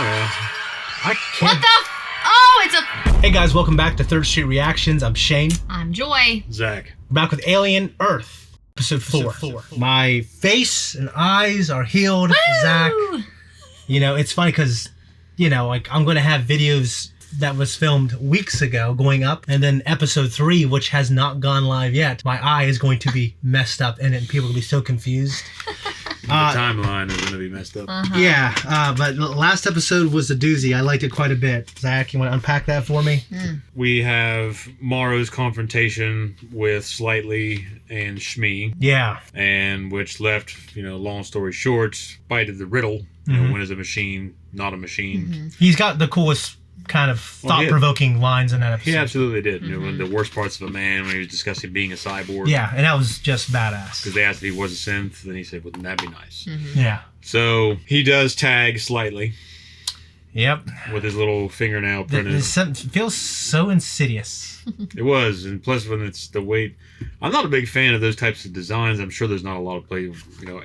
I can't. What the? Oh, it's a. Hey guys, welcome back to Third Street Reactions. I'm Shane. I'm Joy. Zach. We're back with Alien Earth, episode 4. My face and eyes are healed. Woo! Zach. You know, it's funny because, you know, like I'm going to have videos that was filmed weeks ago going up, and then episode 3, which has not gone live yet, my eye is going to be messed up in it and people will be so confused. The timeline is going to be messed up. Yeah, but last episode was a doozy. I liked it quite a bit. Zach, you want to unpack that for me? We have Morrow's confrontation with Slightly and Shmi. Yeah. And which left, you know, long story short, bited the riddle. You know, when is a machine not a machine? He's got the coolest kind of thought-provoking lines in that episode. He absolutely did. You know, one of the worst parts of a man when he was discussing being a cyborg. Yeah, and that was just badass. Because they asked if he was a synth, and he said, wouldn't that be nice? Yeah. So he does tag Slightly. Yep. With his little fingernail printed. It feels so insidious. It was, and plus when it's the way, I'm not a big fan of those types of designs. I'm sure there's not a lot of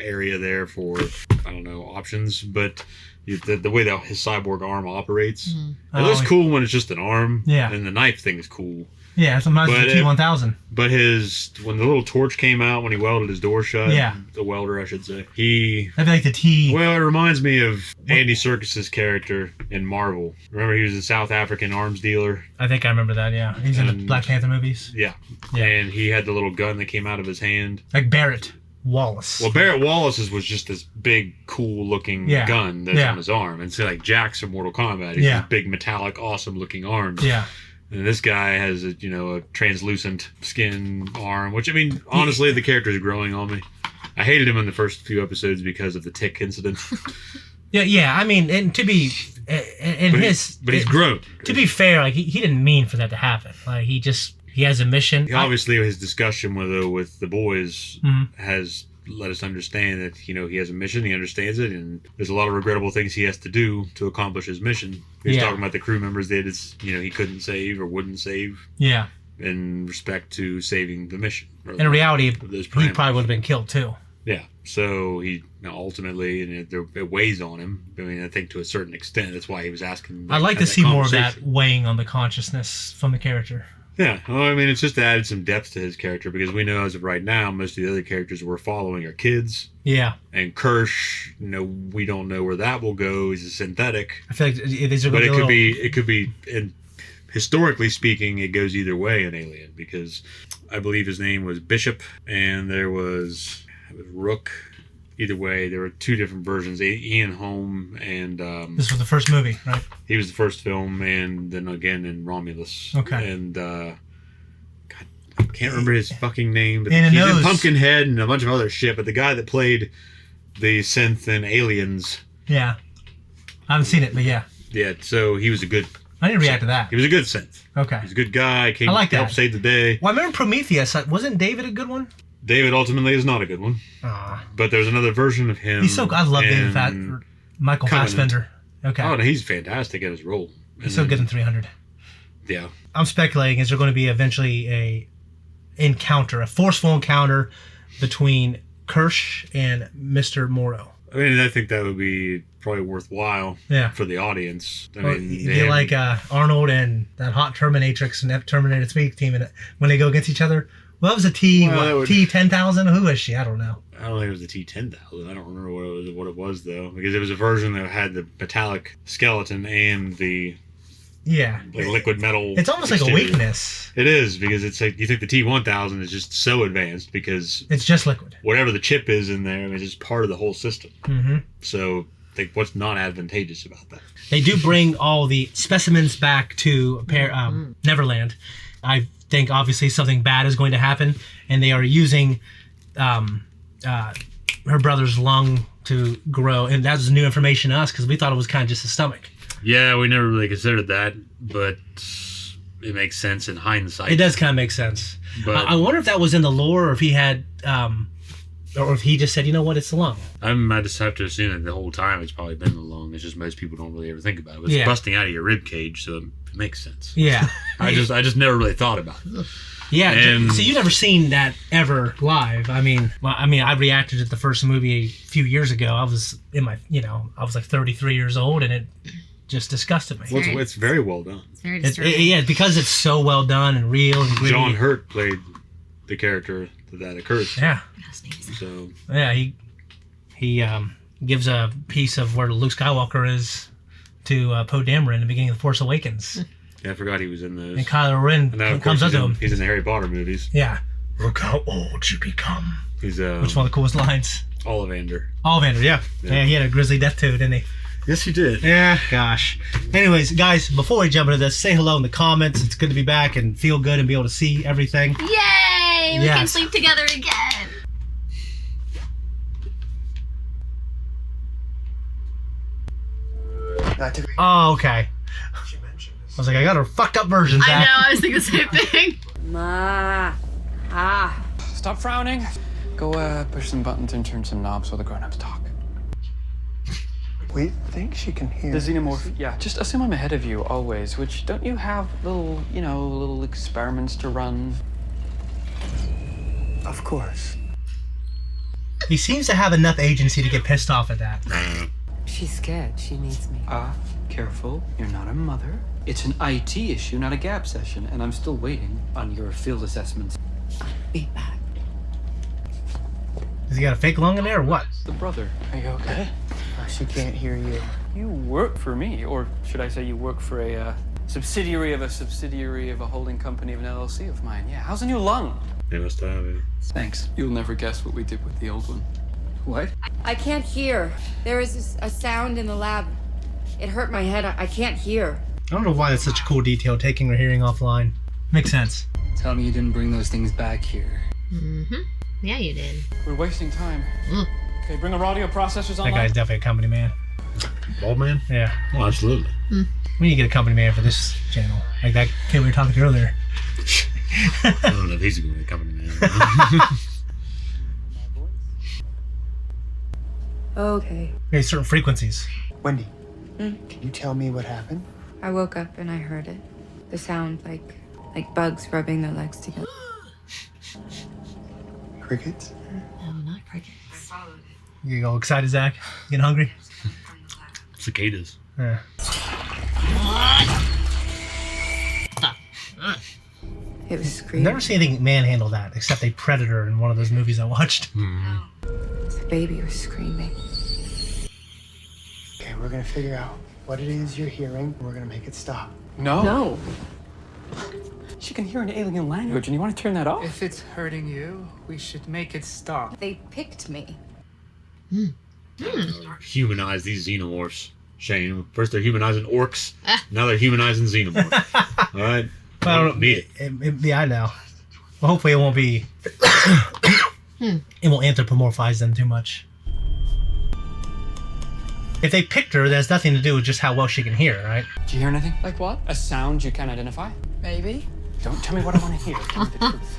area there for, I don't know, options, but the way that his cyborg arm operates, it looks cool when it's just an arm. Yeah. And the knife thing is cool. Yeah, sometimes the T-1000. But when the little torch came out when he welded his door shut, the welder, I should say, I feel like the T. Well, it reminds me of Andy Serkis's character in Marvel. Remember, he was a South African arms dealer. I think I remember that. Yeah, he's in the Black Panther movies. Yeah, and he had the little gun that came out of his hand, like Barrett Wallace. Well, Barrett Wallace's was just this big, cool-looking gun that's on his arm, and so like Jax from Mortal Kombat, he's this big, metallic, awesome-looking arms. Yeah. And this guy has a translucent skin arm, which, I mean, honestly, the character is growing on me. I hated him in the first few episodes because of the tick incident. I mean, and to be, but he's grown. To be fair, like he didn't mean for that to happen. Like he has a mission. Obviously, his discussion with the boys has let us understand that, you know, he has a mission, he understands it, and there's a lot of regrettable things he has to do to accomplish his mission. He's talking about the crew members that he couldn't save or wouldn't save. Yeah. In respect to saving the mission. In reality, he probably would have been killed too. Yeah. So ultimately, and it weighs on him. I mean, I think to a certain extent, that's why he was asking. I'd like to see more of that weighing on the consciousness from the character. Yeah, well, I mean, it's just added some depth to his character because we know as of right now, most of the other characters we're following are kids. Yeah. And Kirsch, we don't know where that will go. He's a synthetic. I feel like it could be, and historically speaking, it goes either way in Alien because I believe his name was Bishop and it was Rook. Either way, there were 2 different versions. Ian Holm and... this was the first movie, right? He was the first film, and then again in Romulus. Okay. And, God, I can't remember his fucking name, but he's in Pumpkinhead and a bunch of other shit, but the guy that played the synth in Aliens... Yeah. I haven't seen it, but yeah. Yeah, so he was a good... I didn't react to that. He was a good synth. Okay. He's a good guy, came to help save the day. Well, I remember Prometheus. Wasn't David a good one? David ultimately is not a good one. But there's another version of him. He's I love David Michael Fassbender. Okay. Oh, no, he's fantastic at his role. He's so good in 300. Yeah. I'm speculating, is there going to be eventually a forceful encounter between Kirsch and Mr. Morrow? I mean, I think that would be probably worthwhile for the audience. I mean, it'd be like Arnold and that hot Terminatrix and Terminator 3 team when they go against each other. Well, that was a T10,000? Who is she? I don't know. I don't think it was the T10,000. I don't remember what it was though, because it was a version that had the metallic skeleton and the liquid metal. It's almost like a weakness. It is, because it's like you think the T1000 is just so advanced because it's just liquid. Whatever the chip is in there, I mean, it's just part of the whole system. Mm-hmm. So, like, what's not advantageous about that? They do bring all the specimens back to Neverland. I think obviously something bad is going to happen, and they are using her brother's lung to grow, and that's new information to us because we thought it was kind of just a stomach. Yeah, we never really considered that, but it makes sense in hindsight. It does kind of make sense. But I wonder if that was in the lore, or if he had, or if he just said, you know what, it's the lung. I just have to assume that the whole time it's probably been the lung. It's just most people don't really ever think about it. It's busting out of your rib cage, so it makes sense. Yeah. I just never really thought about it. Yeah, And so you've never seen that ever live. I mean, I reacted to the first movie a few years ago. I was I was like 33 years old, and it just disgusted me. well, it's very well done. It's very disturbing. Yeah, because it's so well done and real and gritty. John Hurt played the character that occurs. Yeah. So Yeah, he gives a piece of where Luke Skywalker is to Poe Dameron in the beginning of The Force Awakens. yeah, I forgot he was in those. And Kylo Ren comes up to him. He's in the Harry Potter movies. Yeah. Look how old you become. He's Which one of the coolest lines? Ollivander. Ollivander, yeah. He had a grisly death too, didn't he? Yes, he did. Yeah, gosh. Anyways, guys, before we jump into this, say hello in the comments. It's good to be back and feel good and be able to see everything. Yay! We can sleep together again. Oh, okay. I was like, I got a fucked up version, Zach. I know, I was thinking the same thing. Stop frowning. Go push some buttons and turn some knobs while the grown-ups talk. We think she can hear. The xenomorph, yeah. Just assume I'm ahead of you, always. Which, don't you have little experiments to run? Of course. He seems to have enough agency to get pissed off at that. She's scared. She needs me. Careful. You're not a mother. It's an IT issue, not a gap session, and I'm still waiting on your field assessments. Be back. Does he got a fake lung in there or what? The brother. Are you okay? She can't hear you. You work for me, or should I say you work for a subsidiary of a holding company of an LLC of mine. Yeah, how's the new lung? They must have it. Thanks. You'll never guess what we did with the old one. What? I can't hear. There is a sound in the lab. It hurt my head. I can't hear. I don't know why that's such a cool detail, taking her hearing offline. Makes sense. Tell me you didn't bring those things back here. Mm-hmm. Yeah, you did. We're wasting time. Okay, bring our audio processors That online. guy's definitely a company man. Bald man? Yeah. Oh, absolutely. We need to get a company man for this channel. Like that kid we were talking to earlier. I don't know if he's going to be a company man. Okay. Okay, certain frequencies. Wendy, can you tell me what happened? I woke up and I heard it. The sound like bugs rubbing their legs together. Crickets? No, not crickets. You go excited, Zach? Getting hungry? Cicadas. Yeah. It was screaming. Never seen anything manhandle that except a predator in one of those movies I watched. The baby was screaming. Okay, we're gonna figure out what it is you're hearing, and we're gonna make it stop. No. No. She can hear an alien language, and you want to turn that off? If it's hurting you, we should make it stop. They picked me. Humanize these xenomorphs. Shane. First they're humanizing orcs. Now they're humanizing xenomorphs. All right. I don't know. Yeah, I know. Well, hopefully it won't be. It won't anthropomorphize them too much. If they picked her, that has nothing to do with just how well she can hear, right? Did you hear anything? Like what? A sound you can't identify? Maybe. Don't tell me what I want to hear. Tell me the truth.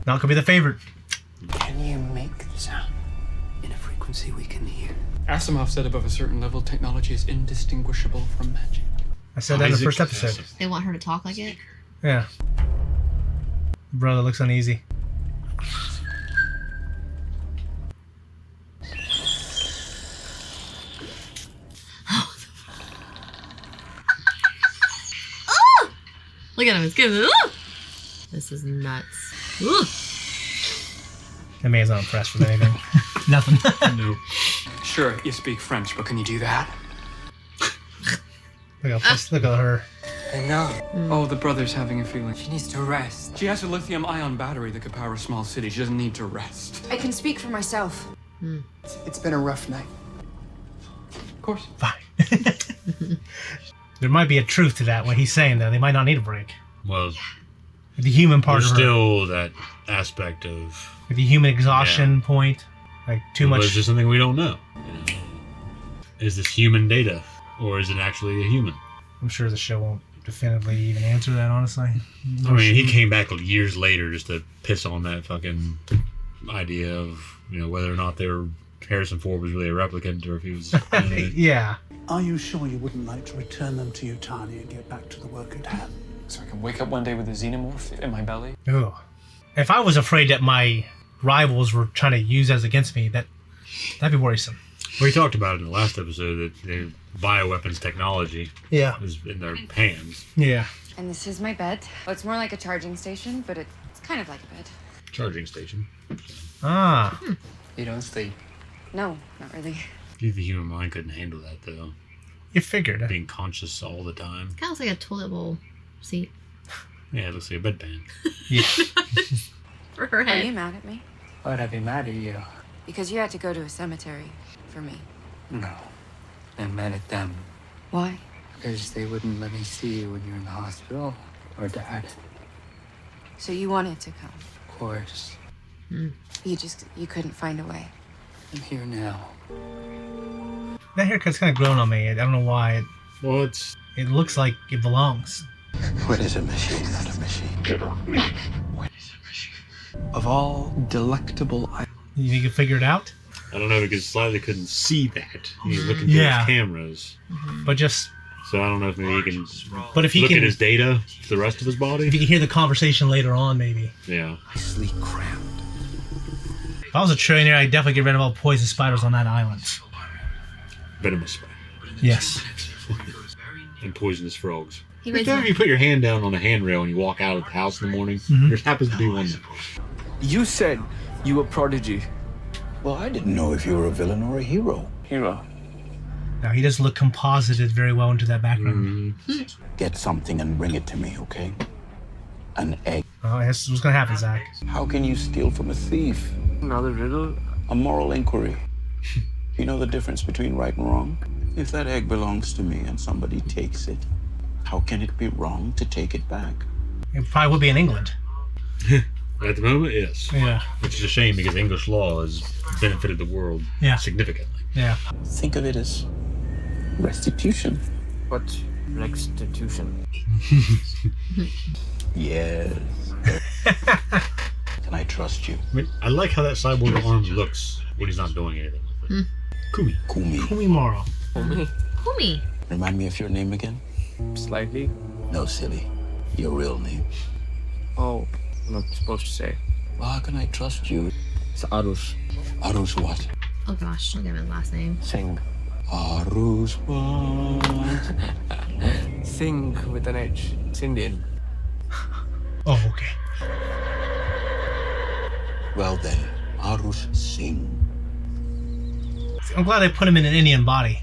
Not gonna be the favorite. Can you make the sound? In a frequency we can hear. Asimov said above a certain level, technology is indistinguishable from magic. I said that in the first episode. They want her to talk like it? Yeah. Brother looks uneasy. Look at him, it's good. This is nuts. Ooh. That man's not impressed with anything. Nothing. No. Sure, you speak French, but can you do that? Look at her. I know. Oh, the brother's having a feeling. She needs to rest. She has a lithium-ion battery that could power a small city. She doesn't need to rest. I can speak for myself. It's been a rough night. Of course. Fine. There might be a truth to that, what he's saying, though. They might not need a break. Well, The human part there's of her. still that aspect of The human exhaustion point. Like, too Well, much. It's just something we don't know. You know? Is this human data, or is it actually a human? I'm sure the show won't definitively even answer that, honestly. I mean, he came back years later just to piss on that fucking idea of, you know, whether or not Harrison Ford was really a replicant or if he was. Yeah. Are you sure you wouldn't like to return them to Yutani and get back to the work at hand? So I can wake up one day with a xenomorph in my belly. Ugh. If I was afraid that my rivals were trying to use us against me, that'd be worrisome. We talked about it in the last episode that the bioweapons technology is in their hands. Yeah. And this is my bed. Well, it's more like a charging station, but it's kind of like a bed. Charging station. Ah. You don't sleep. No, not really. The human mind couldn't handle that, though. You figured. Being conscious all the time. Kind of looks like a toilet bowl seat. Yeah, it looks like a bedpan. Yeah. For her Are head. you mad at me? Why'd I be mad at you? Because you had to go to a cemetery for me. No. I'm mad at them. Why? Because they wouldn't let me see you when you were in the hospital. Or Dad. So you wanted to come. Of course. You couldn't find a way. I'm here now. That haircut's kind of grown on me. I don't know why. Well, It looks like it belongs. What is a machine, not a machine? What is a machine? Of all delectable items. You think you figure it out? I don't know, because Slightly couldn't see that. He's looking through his cameras. But just... So I don't know if maybe he can But if he look can, at his data to the rest of his body. if you can hear the conversation later on, maybe. Yeah. Nicely crammed. If I was a trillionaire, I'd definitely get rid of all poison spiders on that island. Venomous spray. Yes. And poisonous frogs. He Every raised time my- you put your hand down on a handrail and you walk out of the house in the morning, there happens to be one there. You said you were Prodigy. Well, I didn't know if you were a villain or a hero. Hero. Now, he does look composited very well into that background. Get something and bring it to me, okay? An egg. Oh, that's what's going to happen, Zach. How can you steal from a thief? Another riddle. A moral inquiry. You know the difference between right and wrong? If that egg belongs to me and somebody takes it, how can it be wrong to take it back? It probably would be in England. At the moment, yes. Yeah. Which is a shame because English law has benefited the world significantly. Yeah. Think of it as restitution. What's restitution? Yes. Can I trust you? I mean, I like how that cyborg arm looks when he's not doing anything with it. Kumi. Kumi Morrow. Kumi. Remind me of your name again? Slightly. No, silly. Your real name. Oh, I'm not supposed to say. Well, how can I trust you? It's Arus. Arus what? Oh gosh, don't give him his last name. Sing. Arus what? Sing with an H. It's Indian. Oh, okay. Well then, Arus Singh. I'm glad they put him in an Indian body.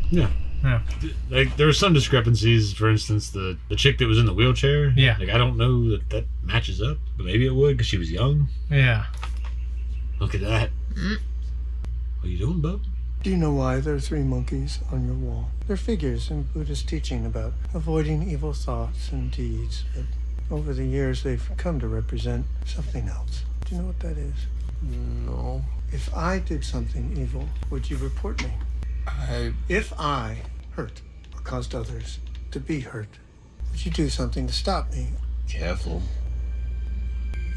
Yeah. Yeah. Like, there are some discrepancies. For instance, the chick that was in the wheelchair. Yeah. Like, I don't know that matches up, but maybe it would because she was young. Yeah. Look at that. What are you doing, bub? Do you know why there are 3 monkeys on your wall? They're figures in Buddhist teaching about avoiding evil thoughts and deeds, but over the years they've come to represent something else. Do you know what that is? No. If I did something evil, would you report me? If I hurt or caused others to be hurt, would you do something to stop me? Careful.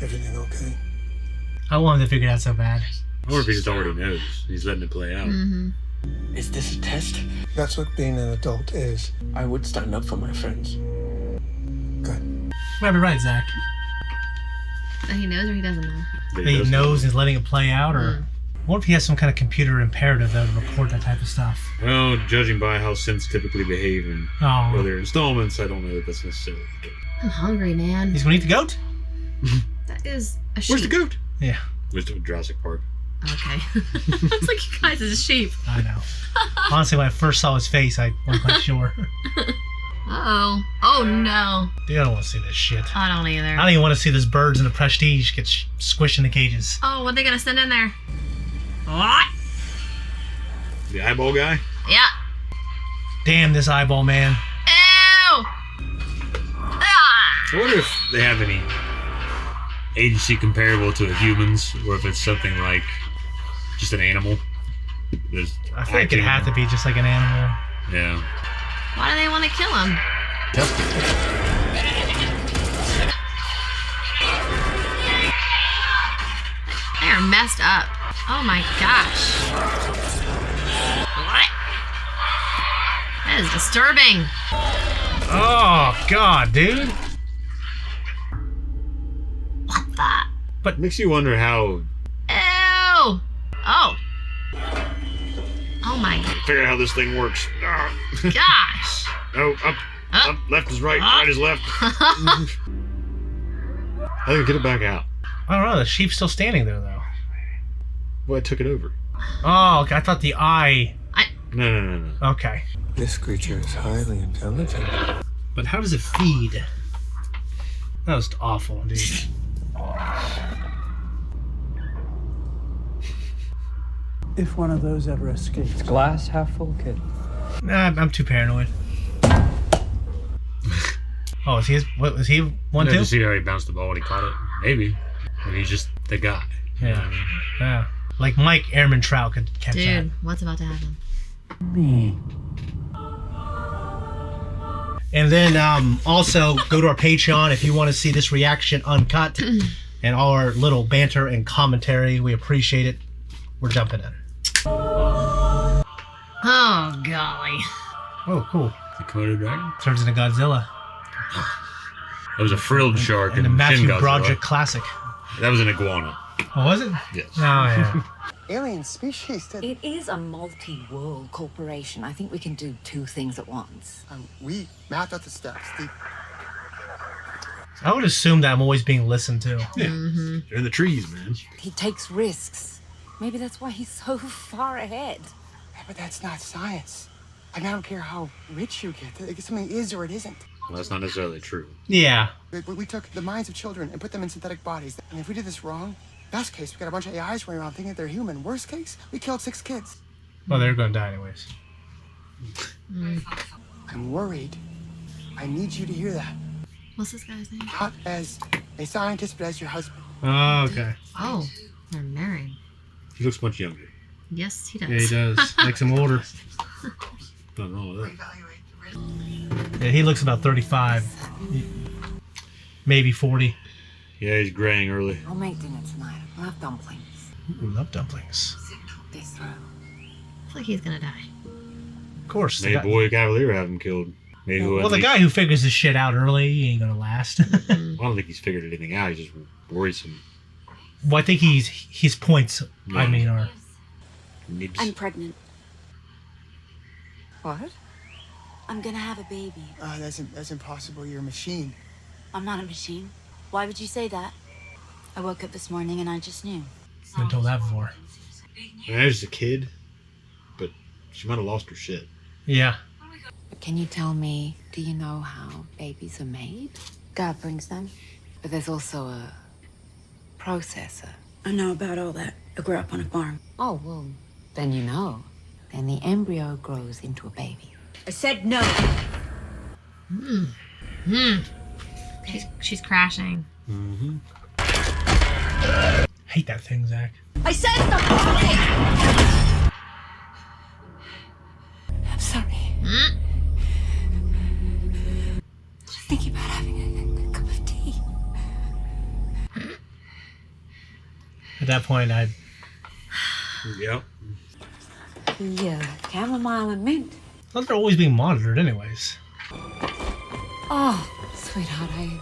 Everything okay? I want him to figure it out so bad. Or if he just already knows. He's letting it play out. Is this a test? That's what being an adult is. I would stand up for my friends. Good. You might be right, Zach. That he knows or he doesn't know. But He does knows he's letting it play out, or what if he has some kind of computer imperative that would record that type of stuff? Well, judging by how synths typically behave in Oh, other installments, I don't know that that's necessarily the case. I'm hungry, man. he's gonna eat the goat? That is a sheep. Where's the goat? Yeah, Wisdom of Jurassic Park. Okay. It's like, you guys, it's a sheep. I know. Honestly, when I first saw his face, I wasn't quite sure. Uh-oh. Oh, no. Dude, I don't want to see this shit. I don't either. I don't even want to see those birds in the Prestige get squished in the cages. Oh, what are they going to send in there? What? The eyeball guy? Yeah. Damn this eyeball, man. Ew! Ah! I wonder if they have any agency comparable to humans, or if it's something like just an animal. There's I think it had to be just like an animal. Yeah. Why do they want to kill him? They are messed up. Oh my gosh. What? That is disturbing. Oh, God, dude. What the? But makes you wonder how. Ew! Oh. Oh my. Figure out how this thing works. Gosh. Oh, up, left is right, right is left. How do we get it back out? I don't know. The sheep's still standing there, though. Well, I took it over. Oh, okay. I thought the eye. No. Okay. This creature is highly intelligent. But how does it feed? That was awful, dude. If one of those ever escapes. Glass half full, kid. Nah, I'm too paranoid. Oh, is he? What was he? One Did too? you see how he bounced the ball when he caught it? Maybe. Maybe he's just the guy. Yeah. Yeah. Like Mike Airman Trout could catch that. Dude, what's about to happen? Me. And then also go to our Patreon if you want to see this reaction uncut and all our little banter and commentary. We appreciate it. We're jumping in. Oh, golly. Oh, cool. The Komodo dragon? Turns into Godzilla. That was a frilled shark And in a Matthew Shin Godzilla. Broderick classic. That was an iguana. Oh, was it? Yes. Oh, yeah. Alien species. It is a multi-world corporation. I think we can do two things at once. We mapped out the steps. I would assume that I'm always being listened to. Yeah. They're in the trees, man. He takes risks. Maybe that's why he's so far ahead. Yeah, but that's not science. I don't care how rich you get. Something is or it isn't. Well, that's not necessarily true. Yeah. We took the minds of children and put them in synthetic bodies. And if we did this wrong, best case, we got a bunch of AIs running around thinking that they're human. Worst case, we killed 6 kids. Well, they're going to die anyways. I'm worried. I need you to hear that. What's this guy's name? Not as a scientist, but as your husband. Oh, okay. Oh, they're married. He looks much younger. Yes, he does. Yeah, he does. Makes him older. Don't know that. Yeah, he looks about 35. Maybe 40. Yeah, he's graying early. I'll make dinner tonight. I'll have dumplings. Ooh, love dumplings. This through. I feel like he's gonna die. Of course. the Maybe guy- Boy Cavalier have him killed. Maybe well, the guy who figures this shit out early, he ain't going to last. I don't think he's figured anything out. He's just worrisome. Well, I think his points, I mean, are... I'm pregnant. What? I'm gonna have a baby. That's impossible. You're a machine. I'm not a machine. Why would you say that? I woke up this morning and I just knew. I've been told that before. I was a kid, but she might have lost her shit. Yeah. Can you tell me, do you know how babies are made? God brings them. But there's also a processor. I know about all that. I grew up on a farm. Oh, well, then you know. Then the embryo grows into a baby. I said no. She's crashing. Mm-hmm. Hate that thing, Zach. I said no! I'm sorry. Just thinking about having a cup of tea. At that point, I'd... Yep. The chamomile and mint. I thought they're always being monitored anyways. Oh, sweetheart, I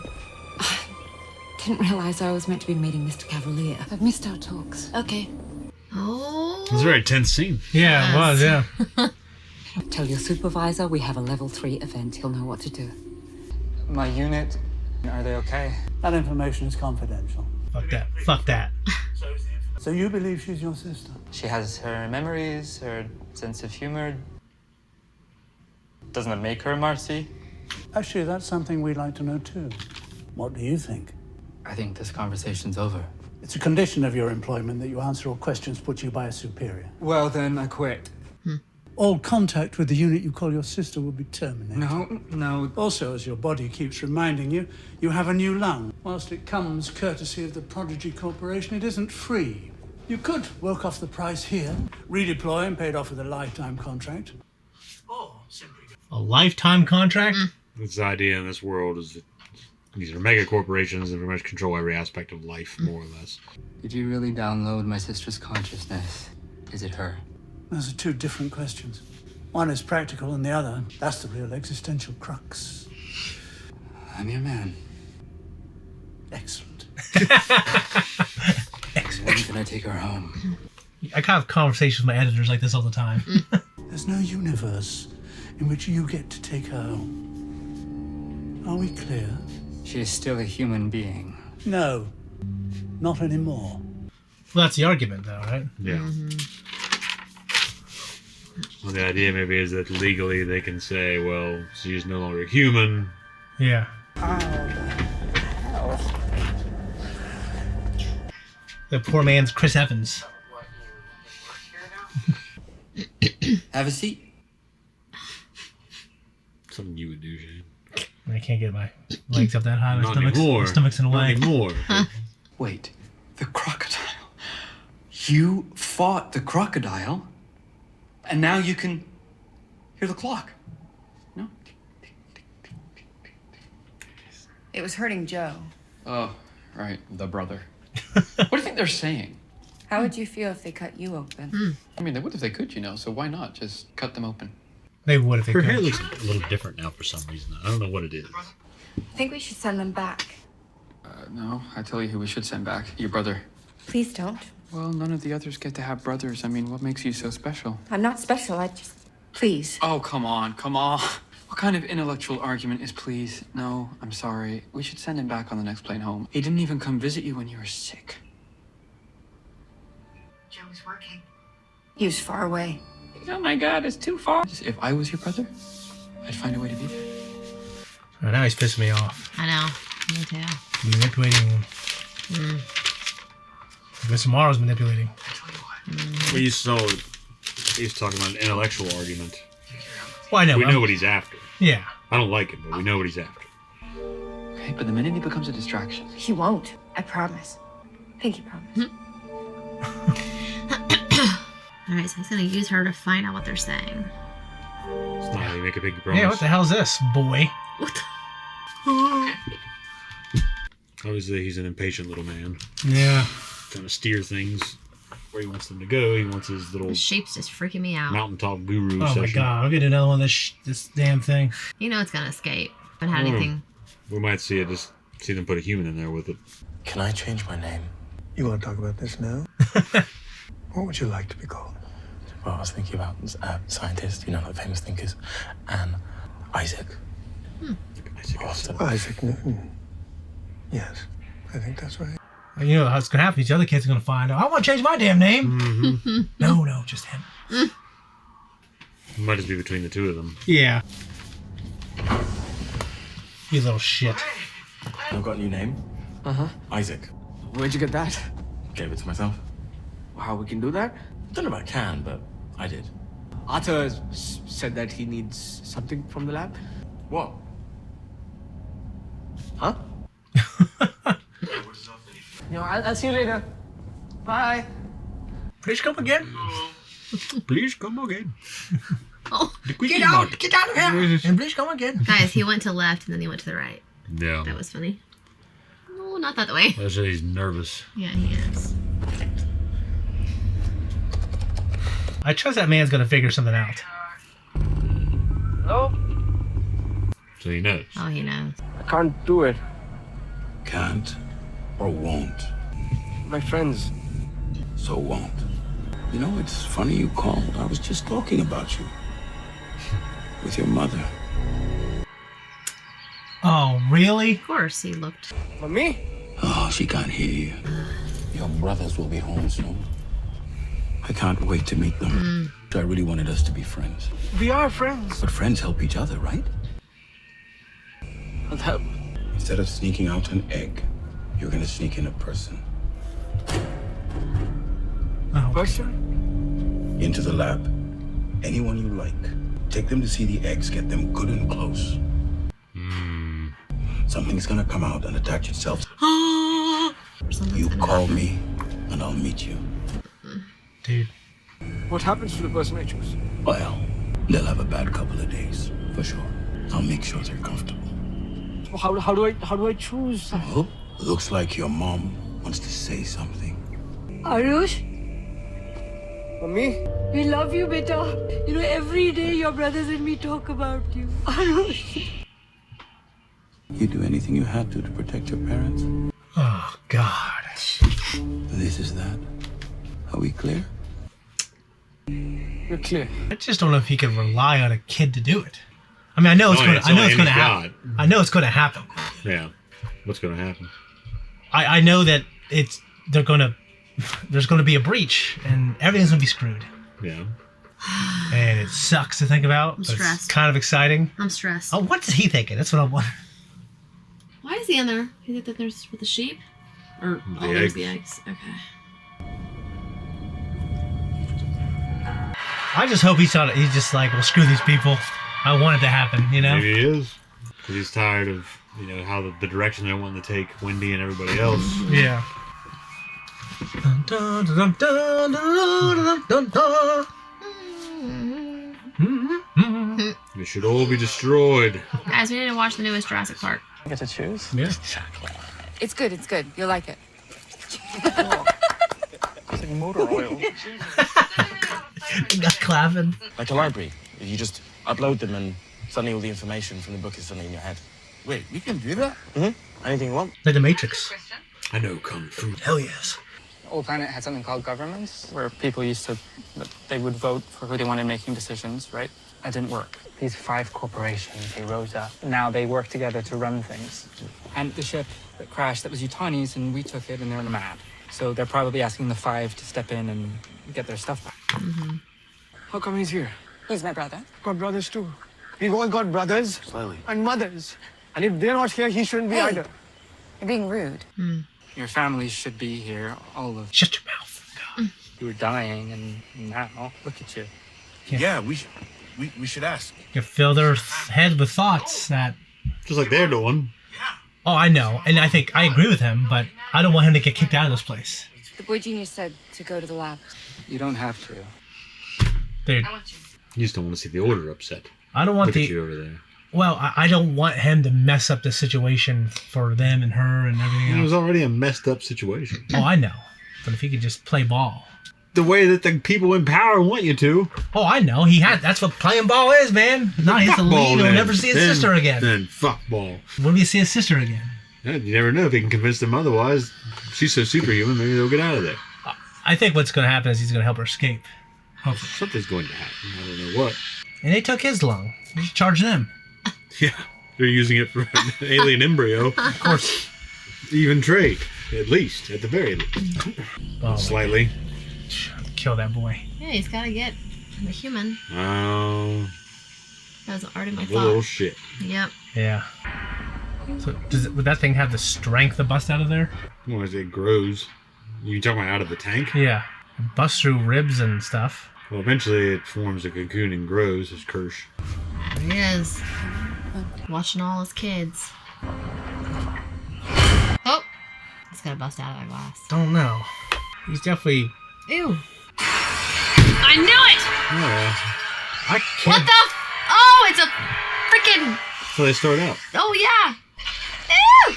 didn't realize I was meant to be meeting Mr. Cavalier. I've missed our talks. Okay. Oh. It was a very tense scene. Yeah, it was, yeah. Tell your supervisor we have a level 3 event. He'll know what to do. My unit, are they okay? That information is confidential. Fuck that. Fuck that. So you believe she's your sister? She has her memories, her sense of humor. Doesn't that make her Marcy? Actually, that's something we'd like to know too. What do you think? I think this conversation's over. It's a condition of your employment that you answer all questions put to you by a superior. Well, then I quit. All contact with the unit you call your sister will be terminated. No. Also, as your body keeps reminding you, you have a new lung. Whilst it comes courtesy of the Prodigy Corporation, it isn't free. You could work off the price here, redeploy and paid off with a lifetime contract. Or simply... A lifetime contract? This idea in this world is that these are mega corporations that pretty much control every aspect of life, more or less. Did you really download my sister's consciousness? Is it her? Those are two different questions. One is practical and the other, that's the real existential crux. I'm your man. Excellent. When can I take her home? I have conversations with my editors like this all the time. There's no universe in which you get to take her home. Are we clear? She is still a human being. No, not anymore. Well, that's the argument, though, right? Yeah. Well, the idea maybe is that legally they can say, well, she's no longer human. Yeah. The poor man's Chris Evans. Have a seat. Something you would do, Shane. I can't get my legs up that high. My Not anymore. stomach's in the way. Not anymore. Wait, the crocodile. You fought the crocodile, and now you can hear the clock. No? It was hurting Joe. Oh, right, the brother. What do you think they're saying? How would you feel if they cut you open? I mean, they would if they could, so why not? Just cut them open. They would if they Her could. hair looks a little different now for some reason. I don't know what it is. I think we should send them back. No, I tell you who we should send back. Your brother. Please don't. Well, none of the others get to have brothers. I mean, what makes you so special? I'm not special. I just... Please. Oh, come on, come on. What kind of intellectual argument is please? No, I'm sorry. We should send him back on the next plane home. He didn't even come visit you when you were sick. Joe was working. He was far away. Oh my God, it's too far. If I was your brother, I'd find a way to be there. Right now he's pissing me off. I know. Me too. Manipulating him. Mr. Morrow's manipulating. Well, you saw he's talking about an intellectual argument. Well, I know. We know what he's after. Yeah. I don't like it, but we know what he's after. Okay, but the minute he becomes a distraction. He won't. I promise. Pinky promise. Alright, so he's gonna use her to find out what they're saying. It's not how you make a big promise. Yeah, what the hell's this, boy? What the? Obviously, he's an impatient little man. Yeah. Trying to steer things where he wants them to go. He wants his little The shape's just freaking me out. mountaintop guru Oh session. my god, I'll get another one of this damn thing. You know it's gonna escape. Haven't had anything. We might see them put a human in there with it. Can I change my name? You want to talk about this now? What would you like to be called? Well, I was thinking about scientists, like famous thinkers, and Isaac. Isaac Newton. Yes, I think that's right. You know what's gonna happen? These other kids are gonna find out. I want to change my damn name. Mm-hmm. No, just him. It might just be between the two of them. Yeah. You little shit. I've got a new name. Isaac. Where'd you get that? Gave it to myself. How we can do that? Don't know if I can, but I did. Arthur said that he needs something from the lab. What? Huh? I'll see you later. Bye. Please come again. Please come again. Oh, get out of here, and please come again. guys, he went to left and then he went to the right. Yeah. That was funny. No, not that way. That's why he's nervous. Yeah, he is. I trust that man's gonna figure something out. Hello? So he knows. Oh, he knows. I can't do it. Can't or won't? My friends. So won't. You know, it's funny you called. I was just talking about you. With your mother. Oh, really? Of course, he looked. Mommy? Oh, she can't hear you. Your brothers will be home soon. I can't wait to meet them. I really wanted us to be friends. We are friends. But friends help each other, right? I'll help. Instead of sneaking out an egg, you're gonna sneak in a person. Oh. Person? Into the lab. Anyone you like. Take them to see the eggs, get them good and close. Something's gonna come out and attach itself. You call me, and I'll meet you. Dude. What happens to the person I choose? Well, they'll have a bad couple of days, for sure. I'll make sure they're comfortable. How do I choose? Oh, looks like your mom wants to say something. Arush, Mommy? we love you, beta. Every day your brothers and me talk about you. Arush. You do anything you had to protect your parents? Oh, God. This is that. Are we clear? You're clear. I just don't know if he can rely on a kid to do it. I mean, I know it's going to happen. I know it's going to happen. Yeah. What's going to happen? I know that there's going to be a breach and everything's going to be screwed. Yeah. And it sucks to think about. I'm but stressed. It's kind of exciting. I'm stressed. Oh, what is he thinking? That's what I'm wondering. Why is he in there? Is it that there's with the sheep? Or there's the eggs? Okay. I just hope he's just like, well, screw these people. I want it to happen, you know? Maybe he is. Because he's tired of, how the direction they're wanting to take Wendy and everybody else. Yeah. Dun, dun, dun, dun, dun, dun, dun, dun. They should all be destroyed. Guys, we need to watch the newest Jurassic Park. I get to choose? Yeah. Exactly. It's good. You'll like it. It's like motor oil. Got clapping. Like a library. You just upload them and suddenly all the information from the book is suddenly in your head. Wait, we can do that? Mm-hmm. Anything you want. Like the Matrix. I know Kung Fu. Hell yes. Old Planet had something called governments, where people used to, they would vote for who they wanted making decisions, right? That didn't work. These 5 corporations, they rose up. Now they work together to run things. And the ship that crashed, that was Utani's, and we took it, and they're mad. So they're probably asking the 5 to step in and get their stuff back. Mm-hmm. How come he's here? He's my brother. Got brothers too. We've all got brothers Slowly. and mothers. And if they're not here, he shouldn't be Hey. either. You're being rude. Your families should be here, all of Shut your mouth. you were dying, and now, look at you. Yeah, we should ask. You fill their head with thoughts that... Just like they're doing. Oh, I know. And I think I agree with him, but I don't want him to get kicked out of this place. The boy genius said to go to the lab. You don't have to. Dude, You just don't want to see the order upset. I don't want Look at you over there. Well, I don't want him to mess up the situation for them and her and everything It was else. already a messed up situation. Oh, I know. But if he could just play ball. The way that the people in power want you to. Oh, I know. That's what playing ball is, man. Not his Fuck ball, lead. He'll then. never see his Then- sister again. Then fuck ball. When will you see his sister again? Yeah, you never know if he can convince them otherwise. She's so superhuman, maybe they'll get out of there. I think what's going to happen is he's going to help her escape. Hopefully. Something's going to happen. I don't know what. And they took his lung. You should charge them. Yeah, they're using it for an alien embryo. Of course. Even trade, at least, at the very least. Oh, Slightly. kill that boy. Yeah, he's got to get the human. Oh. That was already my The little thought. shit. Yep. Yeah. So would that thing have the strength to bust out of there? Well, as it grows. You talking about out of the tank? Yeah. It busts through ribs and stuff. Well, eventually it forms a cocoon and grows as Kirsch. There he is. Watching all his kids. Oh! He's got to bust out of that glass. Don't know. He's definitely... Ew. I knew it! Yeah. I can't... What the Oh, it's a freaking... So they start out. Oh, yeah. Ew!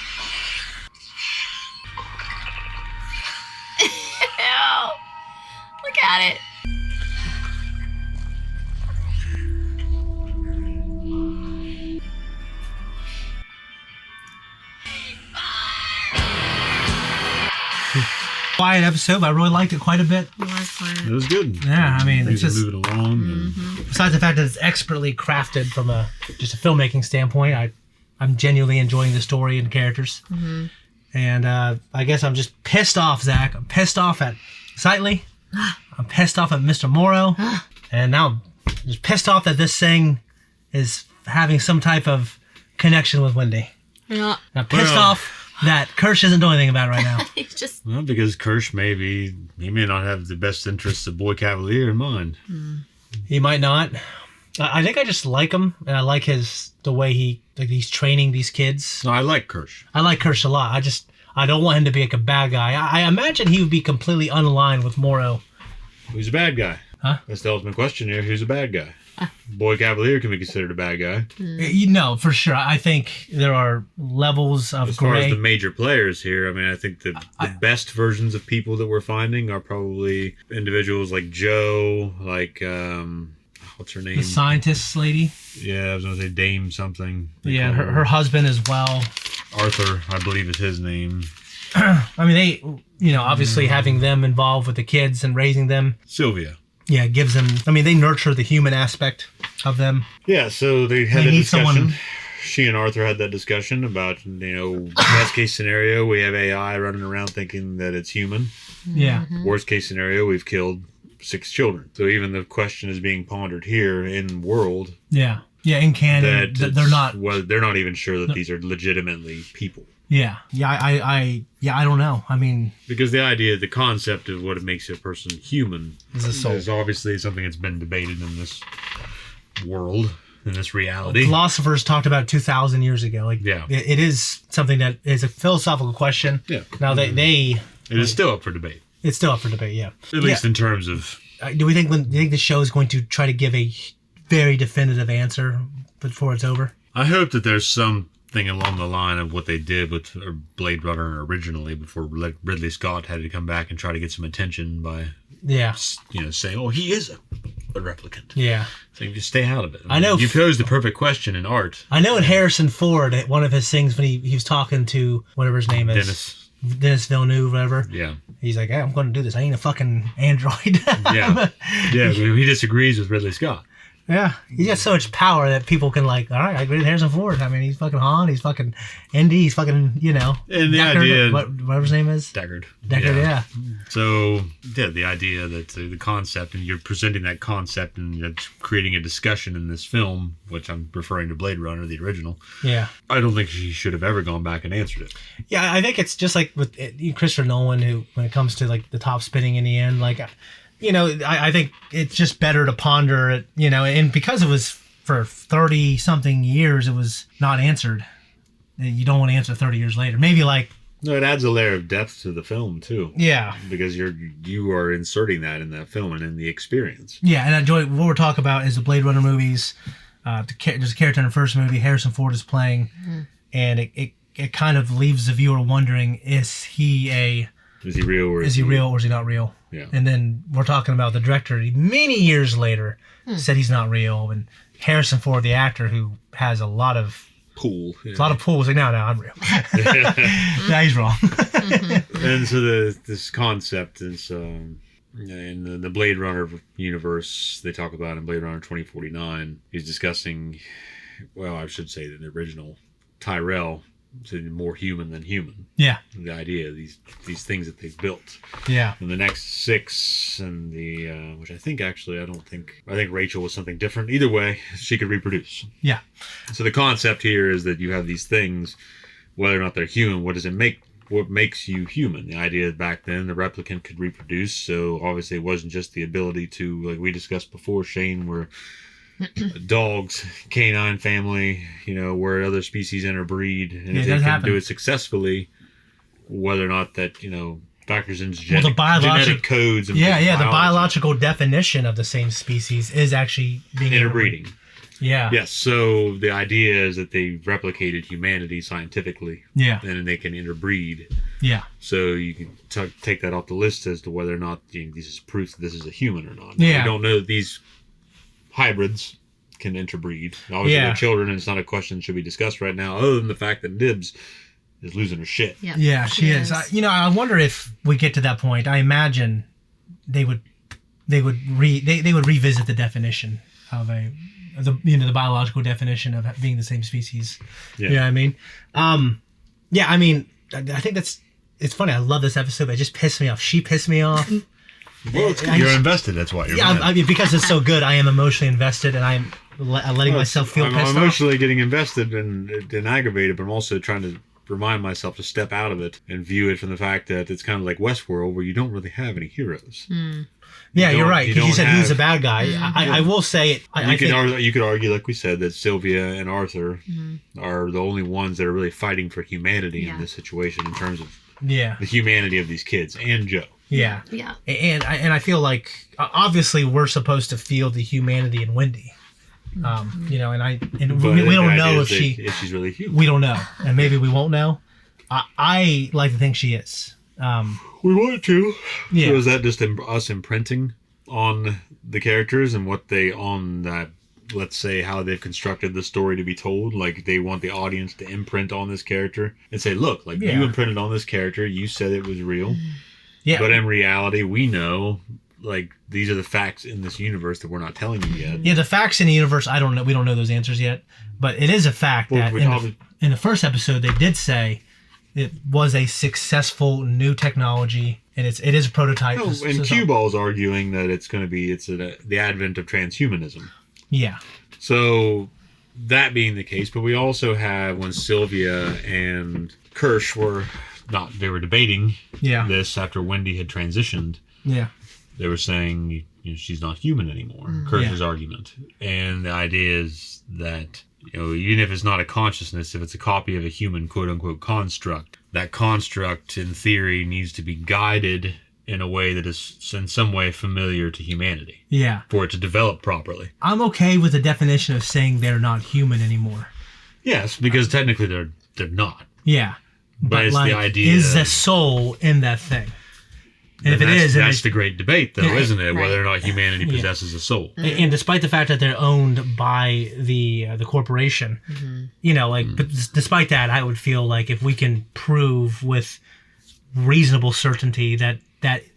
Ew. Look at it. Quiet episode, but I really liked it quite a bit. It was quiet. It was good. Yeah, I mean, Things it's are just... moving along. And Besides the fact that it's expertly crafted from just a filmmaking standpoint, I'm genuinely enjoying the story and characters. Mm-hmm. And I guess I'm just pissed off, Zach. I'm pissed off at Sightly. I'm pissed off at Mr. Morrow. And now I'm just pissed off that this thing is having some type of connection with Wendy. Yeah. I'm pissed off that Kirsch isn't doing anything about it right now. He's just... well, because Kirsch he may not have the best interests of Boy Cavalier in mind. He might not. I think I just like him, and I like the way he's training these kids. No, I like Kirsch. I like Kirsch a lot. I don't want him to be like a bad guy. I imagine he would be completely unaligned with Morrow. Who's a bad guy? Huh? That's the ultimate question here. Who's a bad guy? Boy Cavalier can be considered a bad guy. You know, for sure. I think there are levels of As far gray. as the major players here, I mean, I think the best versions of people that we're finding are probably individuals like Joe, like what's her name? The scientist lady. Yeah, I was gonna say Dame something. Yeah, her husband as well. Arthur, I believe is his name. I mean, they, obviously having them involved with the kids and raising them. Sylvia. Yeah, gives them. I mean, they nurture the human aspect of them. Yeah, so they had a discussion. She and Arthur had that discussion about, best case scenario, we have AI running around thinking that it's human. Yeah. Worst case scenario, we've killed 6 children. So even the question is being pondered here in world. Yeah. Yeah, in canon, they're not. Well, they're not even sure that these are legitimately people. Yeah. Yeah, I don't know. I mean, because the concept of what makes a person human is a soul. Is obviously something that's been debated in this world. In this reality, philosophers talked about 2,000 years ago. Yeah, it is something that is a philosophical question. Yeah. Now it is still up for debate. It's still up for debate. Yeah. At least in terms of. Do you think the show is going to try to give a very definitive answer before it's over? I hope that there's something along the line of what they did with Blade Runner originally, before Ridley Scott had to come back and try to get some attention by. Yeah. Saying, "Oh, he is a replicant." Yeah. So you just stay out of it. I know. You posed the perfect question in art. I know in Harrison Ford, one of his things when he was talking to whatever his name is. Dennis Villeneuve, whatever. Yeah. He's like, hey, I'm going to do this. I ain't a fucking android. Yeah. Yeah. He disagrees with Ridley Scott. Yeah, he's got so much power that people can all right, I agree with Harrison Ford. I mean, he's fucking Han, he's fucking Indy, he's fucking, And the Deckard, idea... whatever his name is. Deckard, yeah. So, the idea that the concept, and you're presenting that concept and you're creating a discussion in this film, which I'm referring to Blade Runner, the original. Yeah. I don't think he should have ever gone back and answered it. Yeah, I think it's just like with Christopher Nolan, who, when it comes to the top spinning in the end, I think it's just better to ponder it, and because it was for 30-something years, it was not answered. You don't want to answer 30 years later. Maybe No, it adds a layer of depth to the film, too. Yeah. Because you are inserting that in that film and in the experience. Yeah, and I enjoy what we're talking about is the Blade Runner movies. There's a character in the first movie Harrison Ford is playing, and it kind of leaves the viewer wondering, is he real or is he not real? Yeah. And then we're talking about the director many years later said he's not real, and Harrison Ford, the actor, who has a lot of pull, was like, no, I'm real. No, he's wrong. And so this concept is in the Blade Runner universe. They talk about in Blade Runner 2049. He's discussing, well, I should say that the original Tyrell. So more human than human. Yeah. The idea of these things that they've built. Yeah. And the next 6 and the which I think Rachel was something different. Either way, she could reproduce. Yeah. So the concept here is that you have these things, whether or not they're human, what makes you human? The idea back then the replicant could reproduce, so obviously it wasn't just the ability to, like we discussed before, Shane, where dogs, canine family, where other species interbreed, and if they can do it successfully, whether or not that factors into genetic codes. And the biological definition of the same species is actually being interbreeding. Yeah. Yes. So the idea is that they replicated humanity scientifically. Yeah. And they can interbreed. Yeah. So you can take that off the list as to whether or not this is proof that this is a human or not. Yeah. We don't know that these hybrids can interbreed. Obviously, they're children, and it's not a question that should be discussed right now, other than the fact that Dibs is losing her shit. Yeah, she is. I wonder if we get to that point. I imagine they would revisit the definition of the biological definition of being the same species. Yeah. You know what I mean? I think it's funny. I love this episode, but it just pissed me off. She pissed me off. Well, you're invested. That's why you're mad. Because it's so good. I am emotionally invested, and I'm letting myself feel pissed off. I'm emotionally getting invested and aggravated, but I'm also trying to remind myself to step out of it and view it from the fact that it's kind of like Westworld, where you don't really have any heroes. Yeah, you're right. Because you said who's a bad guy. I will say it. You could argue, like we said, that Sylvia and Arthur are the only ones that are really fighting for humanity in this situation, in terms of the humanity of these kids and Joe. Yeah. And I feel like obviously we're supposed to feel the humanity in Wendy. We don't know if she's really human. We don't know, and maybe we won't know. I like to think she is. We want to. Yeah. So is that just us imprinting on the characters and what they on that. Let's say how they've constructed the story to be told. Like they want the audience to imprint on this character and say, look, like you imprinted on this character. You said it was real. Yeah. But in reality, we know like these are the facts in this universe that we're not telling you yet. Yeah, the facts in the universe, I don't know. We don't know those answers yet. But it is a fact that in the first episode, they did say it was a successful new technology. And it is a prototype. No, and Cue Ball's arguing that it's the advent of transhumanism. Yeah. So that being the case, but we also have when Sylvia and Kirsch were debating this after Wendy had transitioned. Yeah. They were saying she's not human anymore. Kirsch's argument. And the idea is that even if it's not a consciousness, if it's a copy of a human quote unquote construct, that construct in theory needs to be guided in a way that is in some way familiar to humanity. Yeah. For it to develop properly. I'm okay with the definition of saying they're not human anymore. Yes, because technically they're not. Yeah. But it's the idea. Is the soul in that thing? And if it is... That's the great debate, though, isn't it? Whether or not humanity possesses a soul. And despite the fact that they're owned by the corporation, but despite that, I would feel like if we can prove with reasonable certainty that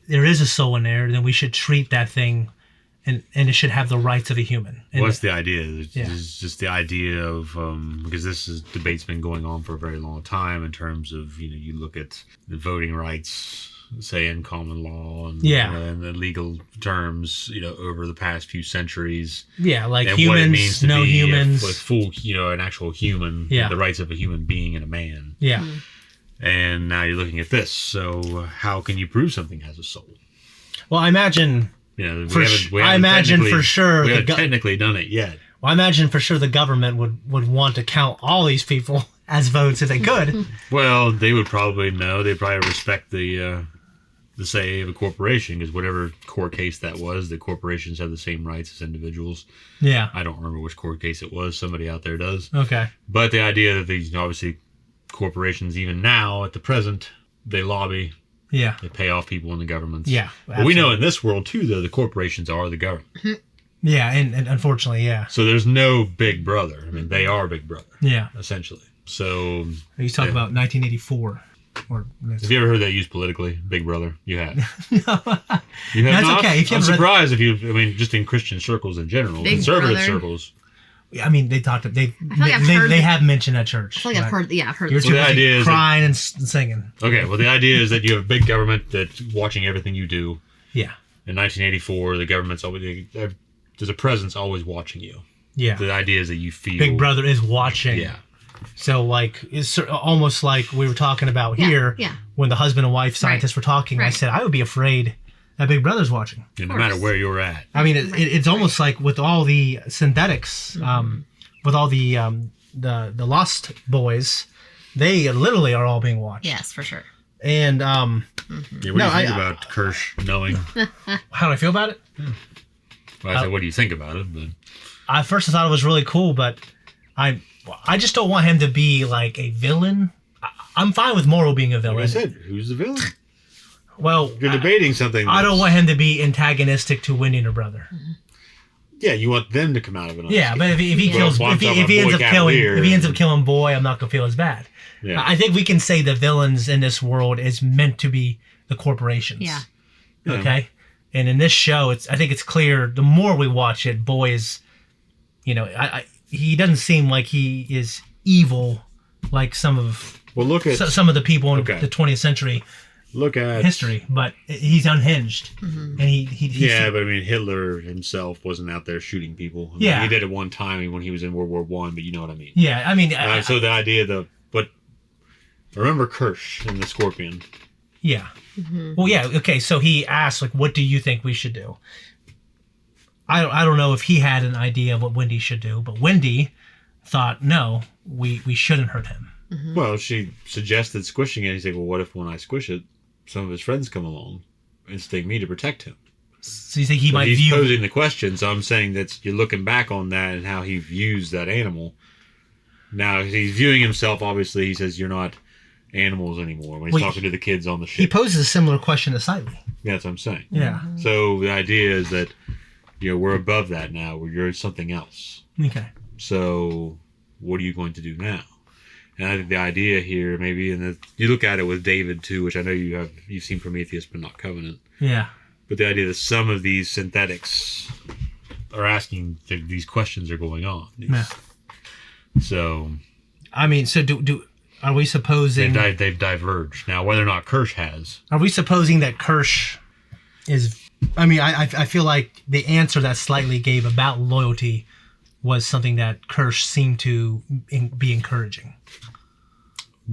there is a soul in there, then we should treat that thing and it should have the rights of a human. What's the idea? It's just the idea of, because debate's been going on for a very long time in terms of, you look at the voting rights, say in common law and, and the legal terms, over the past few centuries. Yeah, like and humans, what it means to no be humans. A full, an actual human, the rights of a human being and a man. Yeah. And now you're looking at this. So how can you prove something has a soul? Well, I imagine... we haven't for sure we haven't technically done it yet. Well, I imagine for sure the government would want to count all these people as votes if they could. Well, they would probably know. They'd probably respect the say of a corporation, because whatever court case that was, the corporations have the same rights as individuals. Yeah. I don't remember which court case it was. Somebody out there does. Okay. But the idea that these obviously corporations, even now at the present, they lobby. Yeah. They pay off people in the governments. Yeah. But we know in this world too, though, the corporations are the government. Yeah, and unfortunately, yeah. So there's no Big Brother. I mean, they are Big Brother. Yeah. Essentially. So you talk about 1984. Have you ever heard that used politically, Big Brother? You have. No. You have That's not? okay. I'm surprised if you. I mean, just in Christian circles in general, Big conservative Brother. circles. I mean, they talked. They have mentioned at church. I feel like I've heard. Yeah, I've heard. You're So the idea is crying and singing. Okay, well, the idea is that you have a big government that's watching everything you do. Yeah. In 1984, the government's always there's a presence always watching you. Yeah. The idea is that you feel Big Brother is watching. Yeah. So like it's almost like we were talking about here. Yeah. When the husband and wife scientists were talking, I said I would be afraid that Big Brother's watching. No matter where you're at. I mean, it's almost like with all the synthetics, with all the Lost Boys, they literally are all being watched. Yes, for sure. And Yeah, what do you think about Kirsch knowing? How do I feel about it? Well, I said, what do you think about it? But I first thought it was really cool, but I just don't want him to be like a villain. I'm fine with Morrow being a villain. Like I said, who's the villain? Well, you're debating something. I don't want him to be antagonistic to Wendy and her brother. Yeah, you want them to come out of it. Yeah, but if he kills, if he ends up killing Boy, I'm not gonna feel as bad. Yeah. I think we can say the villains in this world is meant to be the corporations. Yeah. Okay. And in this show, I think it's clear. The more we watch it, Boy is, he doesn't seem like he is evil like some of some of the people in the 20th century. Look at history, but he's unhinged, and he but I mean, Hitler himself wasn't out there shooting people. I mean, he did it one time when he was in World War I, but you know what I mean. Yeah, I mean, so the idea but remember Kirsch and the Scorpion. Yeah. Well, yeah. Okay, so he asked, like, what do you think we should do? I don't know if he had an idea of what Wendy should do, but Wendy thought, no, we shouldn't hurt him. Well, she suggested squishing it. He's like, well, what if when I squish it, some of his friends come along and sting me to protect him? So you think he's posing the question, so I'm saying that you're looking back on that and how he views that animal. Now, he's viewing himself, obviously, he says, you're not animals anymore when he's talking to the kids on the ship. He poses a similar question to Slightly. Yeah, that's what I'm saying. Yeah. So the idea is that, we're above that now. You're something else. Okay. So what are you going to do now? And I think the idea here, maybe, you look at it with David too, which I know you've seen Prometheus but not Covenant. Yeah. But the idea that some of these synthetics are asking these questions are going on. Yeah. So, I mean, so are we supposing they've diverged now? Whether or not Kirsch has, are we supposing that Kirsch is? I mean, I feel like the answer that Slightly gave about loyalty was something that Kirsch seemed to be encouraging.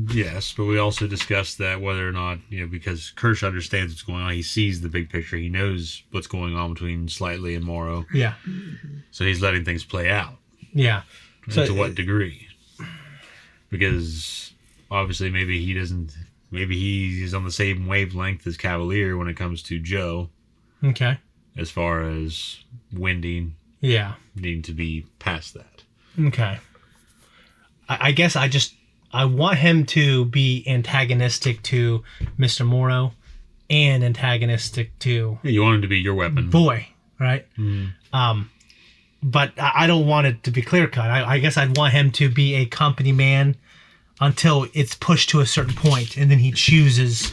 Yes, but we also discussed that whether or not, because Kirsch understands what's going on, he sees the big picture, he knows what's going on between Slightly and Morrow. Yeah. So he's letting things play out. Yeah. So to what degree? Because obviously maybe he's on the same wavelength as Cavalier when it comes to Joe. Okay. As far as Wendy. Yeah. Needing to be past that. Okay. I guess I want him to be antagonistic to Mr. Morrow and antagonistic to... Yeah, you want him to be your weapon. Boy, right? Mm. But I don't want it to be clear-cut. I guess I'd want him to be a company man until it's pushed to a certain point, and then he chooses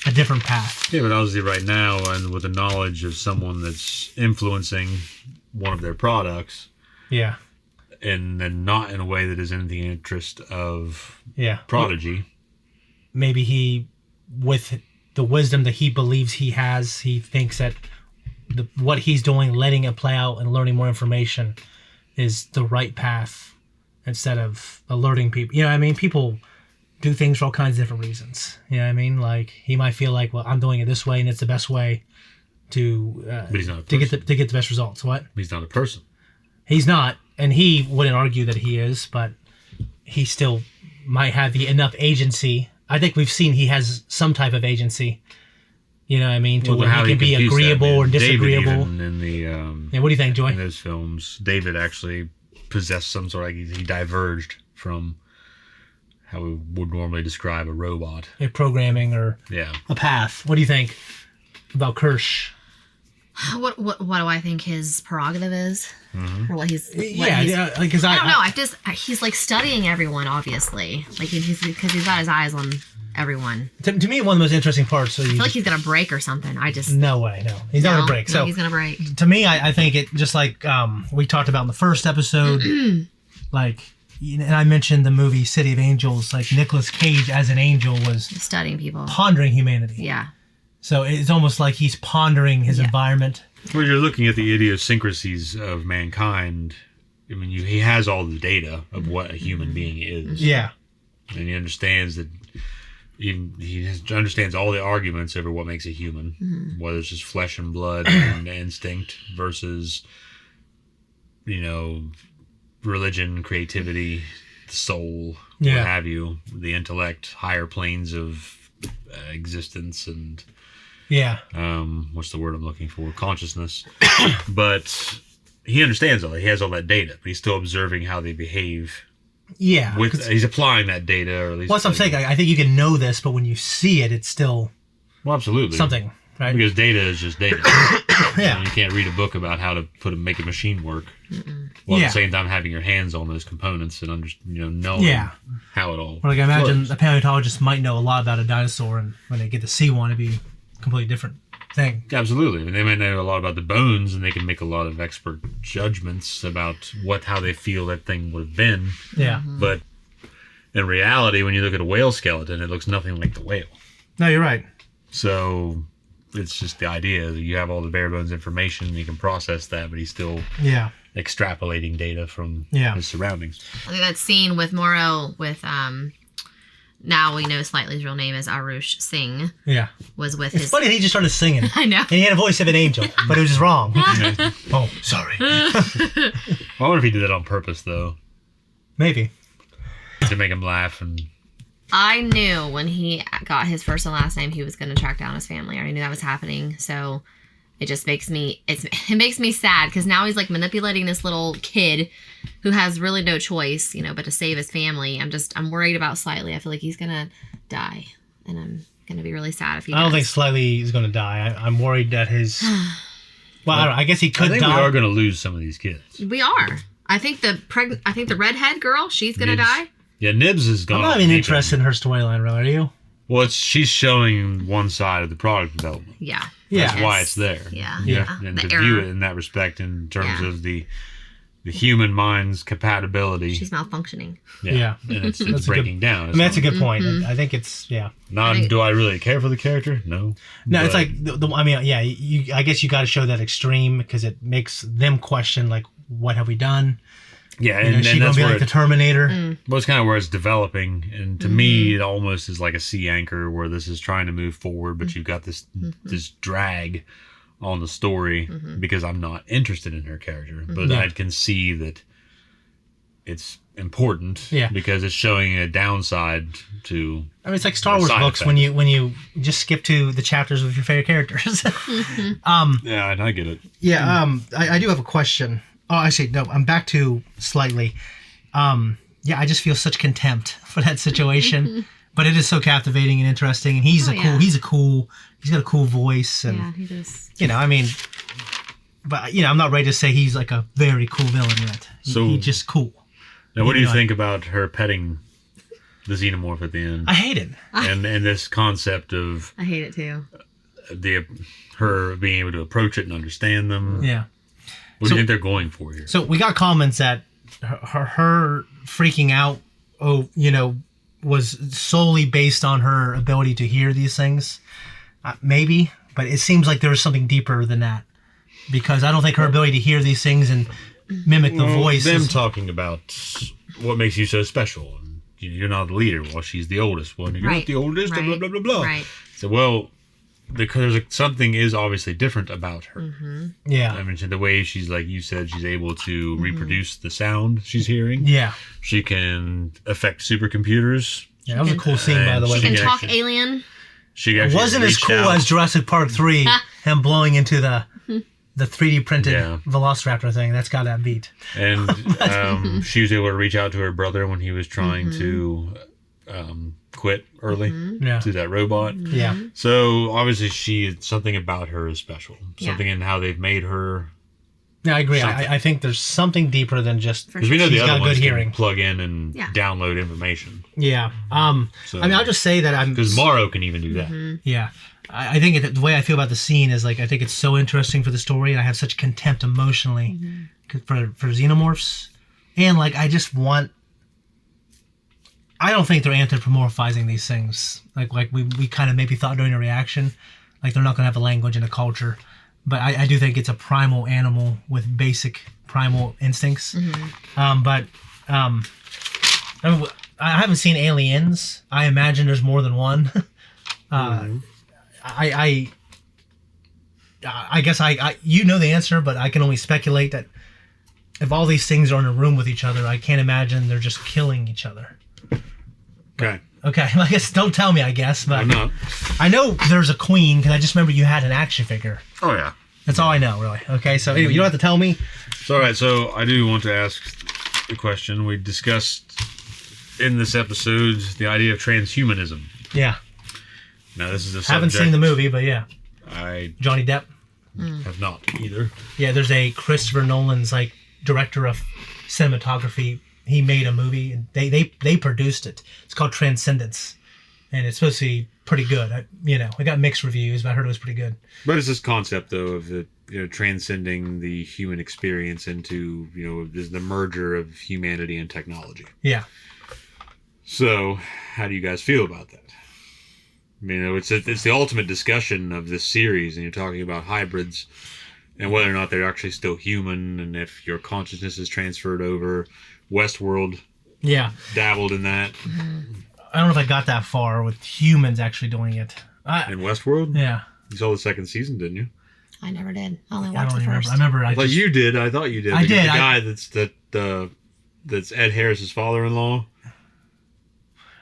a different path. Yeah, but obviously right now, and with the knowledge of someone that's influencing one of their products... Yeah. And then not in a way that is in the interest of Prodigy. Maybe he, with the wisdom that he believes he has, he thinks that what he's doing, letting it play out and learning more information is the right path instead of alerting people. You know what I mean? People do things for all kinds of different reasons. You know what I mean? Like, he might feel like, well, I'm doing it this way and it's the best way to get the best results. What? He's not a person. He's not. And he wouldn't argue that he is, but he still might have enough agency. I think we've seen he has some type of agency. You know what I mean? To where he can be agreeable or disagreeable. David, even in the what do you think, Joy? In those films, David actually possessed some sort of he diverged from how we would normally describe a robot. A programming or a path. What do you think about Kirsch? What do I think his prerogative is, or what he's? Because I don't know. He's like studying everyone, obviously, like because he's got his eyes on everyone. To me, one of the most interesting parts. I feel like he's gonna break or something. No way, no, he's not gonna break. So he's gonna break. To me, I think it just like we talked about in the first episode, like. And I mentioned the movie City of Angels. Like Nicolas Cage as an angel was studying people, pondering humanity. Yeah. So it's almost like he's pondering his environment. Well, you're looking at the idiosyncrasies of mankind. I mean, he has all the data of what a human being is. Yeah. And he understands that he understands all the arguments over what makes a human, whether it's just flesh and blood and instinct versus, religion, creativity, the soul, what have you, the intellect, higher planes of existence and... what's the word I'm looking for? Consciousness. But he understands all that. He has all that data, but he's still observing how they behave. Yeah. He's applying that data, or at least... Well, that's what I'm saying. I think you can know this, but when you see it, it's still... Well, absolutely. Something, right? Because data is just data. Yeah. You can't read a book about how to make a machine work. While at the same time having your hands on those components and knowing how it all Well, like I imagine flows. a paleontologist might know a lot about a dinosaur, and when they get to see one, it'd be a completely different thing. Absolutely. I mean, they might know a lot about the bones, and they can make a lot of expert judgments about how they feel that thing would have been. Yeah. But in reality, when you look at a whale skeleton, it looks nothing like the whale. No, you're right. So it's just the idea that you have all the bare bones information, and you can process that, but he's still extrapolating data from his surroundings. I think that scene with Morrow with now we know Slightly's real name is Arush Singh. Yeah. Was with it's funny that he just started singing. I know. And he had a voice of an angel, but it was just wrong. Oh, sorry. I wonder if he did that on purpose, though. Maybe. To make him laugh. And I knew when he got his first and last name, he was going to track down his family. I already knew that was happening. So it just makes me, it makes me sad because now he's like manipulating this little kid who has really no choice, but to save his family. I'm worried about Slightly. I feel like he's going to die, and I'm gonna be really sad if he. I don't think Slightly is gonna die. I'm worried that his. Well, I don't know. I guess he could die. I think we are gonna lose some of these kids. We are. I think the redhead girl, she's gonna die. Yeah, Nibs is gone. I'm not even interested in her storyline, really. Are you? Well, she's showing one side of the product development. Yeah. That's why it's there. Yeah. And the to view it in that respect, in terms of the human mind's compatibility. She's malfunctioning. Yeah. And it's breaking down. I mean, that's a good point. I think it's, Do I really care for the character? No. No, it's like, I guess you got to show that extreme because it makes them question, like, what have we done? Yeah, and she's going to be like the Terminator. Well, it's kind of where it's developing. And to me, it almost is like a sea anchor where this is trying to move forward, but you've got this drag on the story because I'm not interested in her character. But I can see that it's important because it's showing a downside to. I mean, it's like Star Wars books when you just skip to the chapters with your favorite characters. Yeah, I get it. Yeah, I do have a question. Oh, actually, no, I'm back to Slightly. I just feel such contempt for that situation, but it is so captivating and interesting, and he's got a cool voice, and he does. I mean, but I'm not ready to say he's like a very cool villain yet. He's just cool. Now, what do you think about her petting the xenomorph at the end? I hate it, and this concept of I hate it too. Her being able to approach it and understand them. Yeah. What do you think they're going for here? So we got comments that her freaking out, was solely based on her ability to hear these things. Maybe, but it seems like there was something deeper than that. Because I don't think her ability to hear these things and mimic the voice. Them talking about what makes you so special. You're not the leader. Well, she's the oldest one. You're not the oldest, blah, blah, blah, blah. Right. So, well, because something is obviously different about her. Yeah. I mean, the way she's, like you said, she's able to reproduce the sound she's hearing. Yeah. She can affect supercomputers. Yeah, that was a cool scene, by the way. She can talk alien. She wasn't as cool as Jurassic Park 3, him blowing into the 3D printed Velociraptor thing. That's got that beat. And she was able to reach out to her brother when he was trying to quit early to that robot. Yeah. So obviously something about her is special. Something in how they've made her. Yeah, I agree. I think there's something deeper than just because we know the other ones hearing. Can plug in and download information. Yeah. So, I mean, I'll just say that because Morrow can even do that. Yeah. I think the way I feel about the scene is like I think it's so interesting for the story, and I have such contempt emotionally for xenomorphs, and like I just want. I don't think they're anthropomorphizing these things. Like we kind of maybe thought during the reaction, like they're not going to have a language and a culture, but I do think it's a primal animal with basic primal instincts. But I haven't seen Aliens. I imagine there's more than one. I guess you know the answer, but I can only speculate that if all these things are in a room with each other, I can't imagine they're just killing each other. Okay. I guess don't tell me, I guess, but I know there's a queen because I just remember you had an action figure. Oh yeah. That's all I know, really. Okay, so anyway, you don't have to tell me. It's all right. So I do want to ask a question. We discussed in this episode the idea of transhumanism. Yeah. Now this is a subject. Haven't seen the movie, but yeah. Johnny Depp. Have not either. Yeah, there's a Christopher Nolan's like director of cinematography. He made a movie and they produced it. It's called Transcendence, and it's supposed to be pretty good. It got mixed reviews, but I heard it was pretty good. But it's this concept though of the transcending the human experience into the merger of humanity and technology. Yeah. So how do you guys feel about that? I mean, it's the ultimate discussion of this series, and you're talking about hybrids and whether or not they're actually still human, and if your consciousness is transferred over. Westworld dabbled in that. I don't know if I got that far with humans actually doing it. In Westworld? Yeah. You saw the second season, didn't you? I never did. I only watched the first. I remember. I thought you did. I thought you did. I did. The guy that's Ed Harris's father-in-law.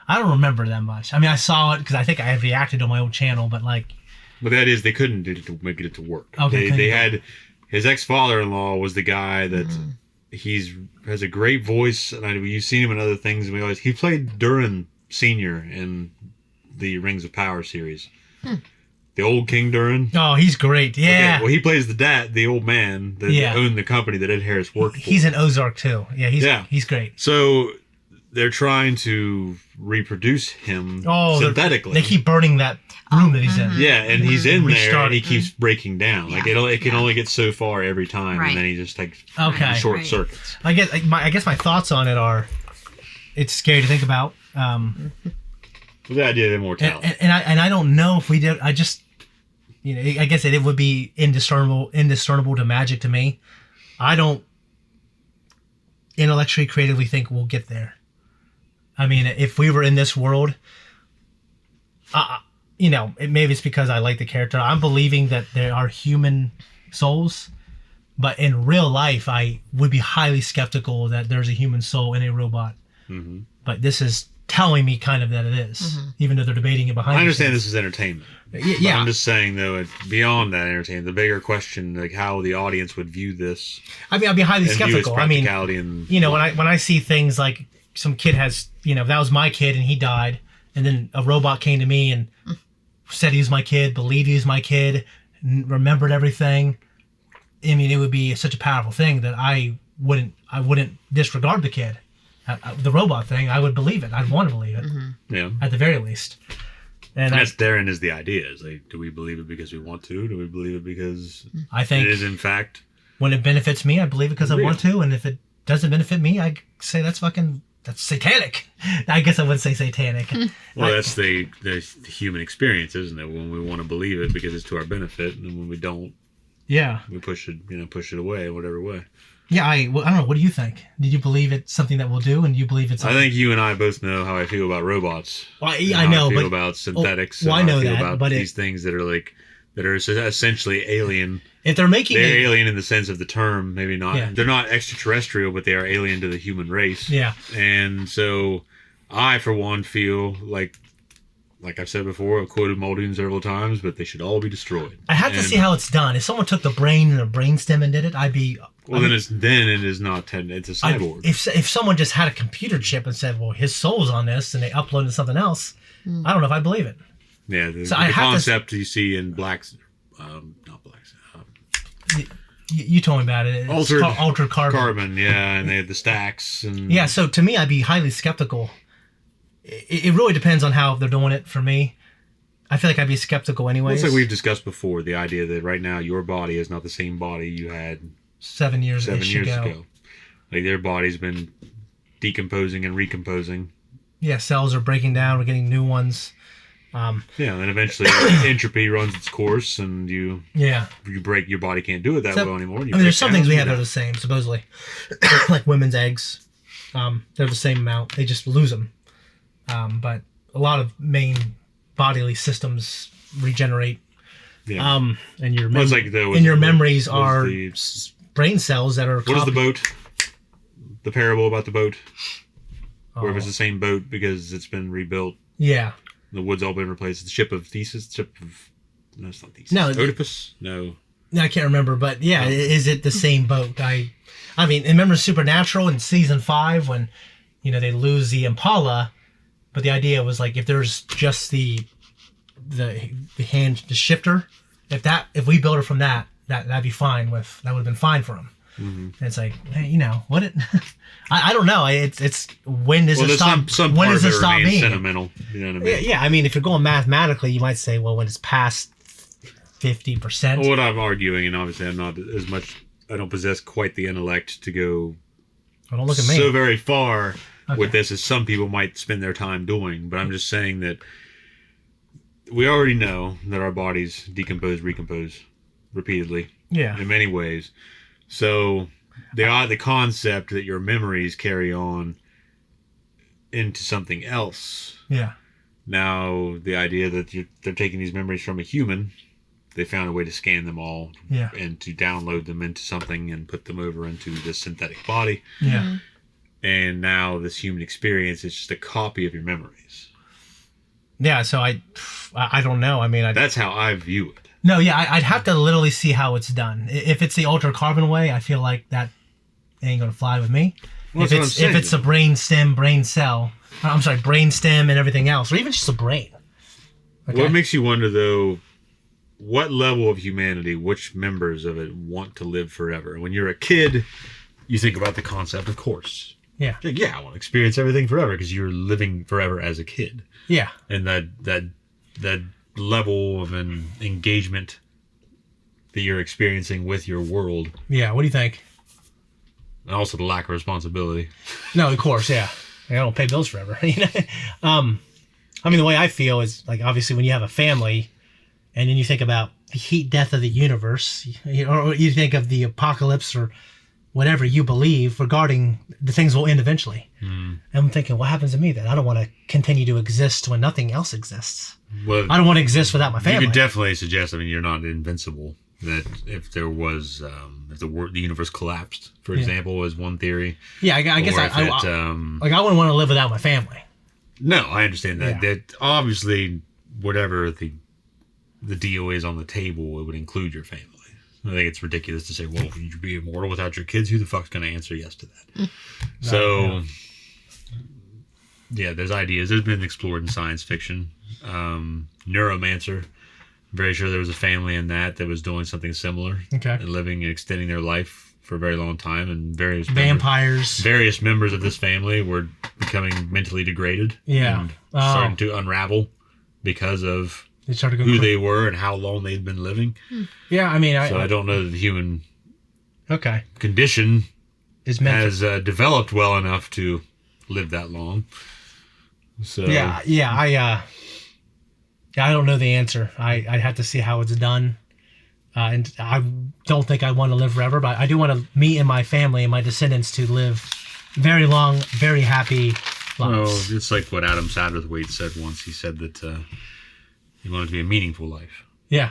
I don't remember that much. I mean, I saw it because I think I had reacted on my own channel, but like. But that is, they couldn't get it to work. Okay. They had his ex-father-in-law was the guy that. Has a great voice, and you've seen him in other things. And he played Duran Senior in the Rings of Power series. The old King Durin. Oh, he's great. Yeah. Okay, well, he plays the old man that owned the company that Ed Harris worked for. He's in Ozark too. Yeah, he's great. So they're trying to reproduce him synthetically. They keep burning that room that he's in. Yeah, and he's in there and he keeps breaking down. Like it can only get so far every time, and then he just short circuits. I guess my thoughts on it are, it's scary to think about. The idea of immortality, and I don't know if we did. I just, I guess it would be indiscernible to magic to me. I don't intellectually, creatively think we'll get there. I mean, if we were in this world, maybe it's because I like the character. I'm believing that there are human souls, but in real life, I would be highly skeptical that there's a human soul in a robot. Mm-hmm. But this is telling me kind of that it is, even though they're debating it behind. I understand this is entertainment. Yeah, I'm just saying though, beyond that entertainment, the bigger question, like how the audience would view this. I mean, I'd be highly skeptical. I mean, when I see things like some kid has, that was my kid and he died, and then a robot came to me and said he was my kid, believed he was my kid, remembered everything. I mean, it would be such a powerful thing that I wouldn't disregard the kid. The robot thing, I would believe it. I'd want to believe it. Yeah. At the very least. And that's therein is the idea. Is like, do we believe it because we want to? Do we believe it because I think it is in fact? When it benefits me, I believe it because I want to, and if it doesn't benefit me, I say that's satanic. I guess I wouldn't say satanic. Well, that's the human experience, isn't it? When we want to believe it because it's to our benefit, and when we don't, we push it away in whatever way. Yeah, I don't know. What do you think? Did you believe it's something that we'll do, and you believe it's? I think you and I both know how I feel about robots. Well, I know, I feel about synthetics. I know that, about these things that are essentially alien. If they're alien in the sense of the term, maybe not. Yeah. They're not extraterrestrial, but they are alien to the human race. Yeah. And so, I for one feel like I've said before, I've quoted Muldoon several times, but they should all be destroyed. I have to see how it's done. If someone took the brain and a brainstem and did it, I'd be. Then it is not. It's a cyborg. If someone just had a computer chip and said, "Well, his soul's on this," and they uploaded something else, I don't know if I believe it. Yeah, the concept you see in not Blacks. You told me about it. It's altered carbon. Yeah, and they had the stacks and. Yeah, so to me, I'd be highly skeptical. It really depends on how they're doing it for me. I feel like I'd be skeptical anyways. It's like we've discussed before, the idea that right now your body is not the same body you had 7 years ago. Like their body's been decomposing and recomposing. Yeah, cells are breaking down. We're getting new ones. And then eventually entropy runs its course, and you break. Your body can't do it that well anymore. There's some things we have that are the same, supposedly, like women's eggs. They're the same amount. They just lose them. But a lot of main bodily systems regenerate. Yeah. And your memories are brain cells that are. What is the boat? The parable about the boat, where it was the same boat because it's been rebuilt. Yeah. The wood's all been replaced. The ship of Theseus. No, it's not Theseus. No, Oedipus. No. I can't remember, but yeah, is it the same boat? I mean, remember Supernatural in season 5 when they lose the Impala. But the idea was like if there's just the shifter, if we build it from that'd be fine with that would have been fine for him. Mm-hmm. And it's like, hey, what it? I don't know. It's when does it stop? When does it stop being sentimental? You know what I mean? Yeah. I mean, if you're going mathematically, you might say, well, when it's past 50%. Well, what I'm arguing, and obviously I'm not as much. I don't possess quite the intellect to go. Well, don't look at me. So very far. Okay. With this, as some people might spend their time doing, but I'm just saying that we already know that our bodies recompose repeatedly. Yeah. In many ways. So the concept that your memories carry on into something else. Yeah. Now the idea that they're taking these memories from a human, they found a way to scan them all. Yeah. And to download them into something and put them over into this synthetic body. Yeah. Mm-hmm. And now this human experience is just a copy of your memories. Yeah, so I don't know. I mean, that's how I view it. No, yeah, I'd have to literally see how it's done. If it's the altered carbon way, I feel like that ain't gonna fly with me. Well, if it's a brain stem and everything else, or even just a brain. Okay. What makes you wonder, though, what level of humanity, which members of it want to live forever? When you're a kid, you think about the concept, of course. Yeah. Like, yeah, I want to experience everything forever because you're living forever as a kid. Yeah. And that level of an engagement that you're experiencing with your world. Yeah, what do you think? And also the lack of responsibility. No, of course, yeah. I don't pay bills forever. I mean, the way I feel is, like, obviously when you have a family and then you think about the heat death of the universe, or you think of the apocalypse or whatever you believe regarding the things will end eventually. And I'm thinking, what happens to me then? I don't want to continue to exist when nothing else exists. Well, I don't want to exist without my family. You could definitely suggest, I mean, you're not invincible. That if there was, if the universe collapsed, for example, is one theory. Yeah, I guess I wouldn't want to live without my family. No, I understand that. Yeah. That obviously, whatever the deal is on the table, it would include your family. I think it's ridiculous to say, well, you'd be immortal without your kids. Who the fuck's going to answer yes to that? So, yeah, there's ideas. There's been explored in science fiction. Neuromancer. I'm very sure there was a family in that was doing something similar. Okay. And living and extending their life for a very long time. And various various members of this family were becoming mentally degraded. Yeah. And starting to unravel because of who they were and how long they'd been living. Yeah, I mean, I don't know that the human condition has developed well enough to live that long. So I don't know the answer. I'd have to see how it's done. And I don't think I want to live forever, but I do want to me and my family and my descendants to live very long, very happy lives. Oh, it's like what Adam Satterthwaite said once. He said that he wanted it to be a meaningful life. Yeah.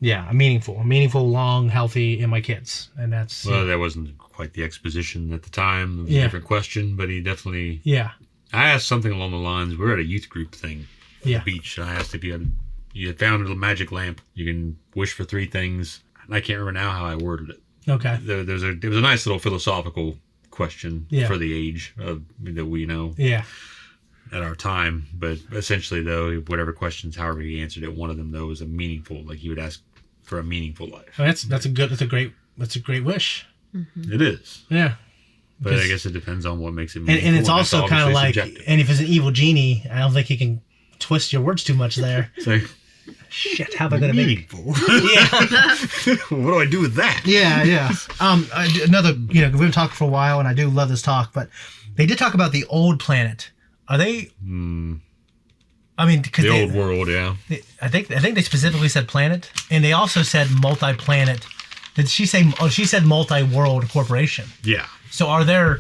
Yeah, a meaningful, long, healthy, and my kids. And that's... Well, that wasn't quite the exposition at the time. It was a different question, but he definitely... Yeah. I asked something along the lines, we were at a youth group thing at the beach, and I asked if you had found a magic lamp, you can wish for 3 things. And I can't remember now how I worded it. Okay. It was a nice little philosophical question for the age that we know. Yeah. At our time, but essentially though, whatever questions, however he answered it, one of them though was a meaningful, like he would ask for a meaningful life. Oh, that's a great wish. Mm-hmm. It is. Yeah. But I guess it depends on what makes it meaningful. And it's also kind of like, subjective. And if it's an evil genie, I don't think he can twist your words too much there. So, shit, how am I going to make it? Yeah. What do I do with that? Yeah. Another, we've been talking for a while, and I do love this talk, but they did talk about the old planet. Are they? I mean, because the old world, yeah. I think they specifically said planet, and they also said multi-planet. Did she say? Oh, she said multi-world corporation. Yeah. So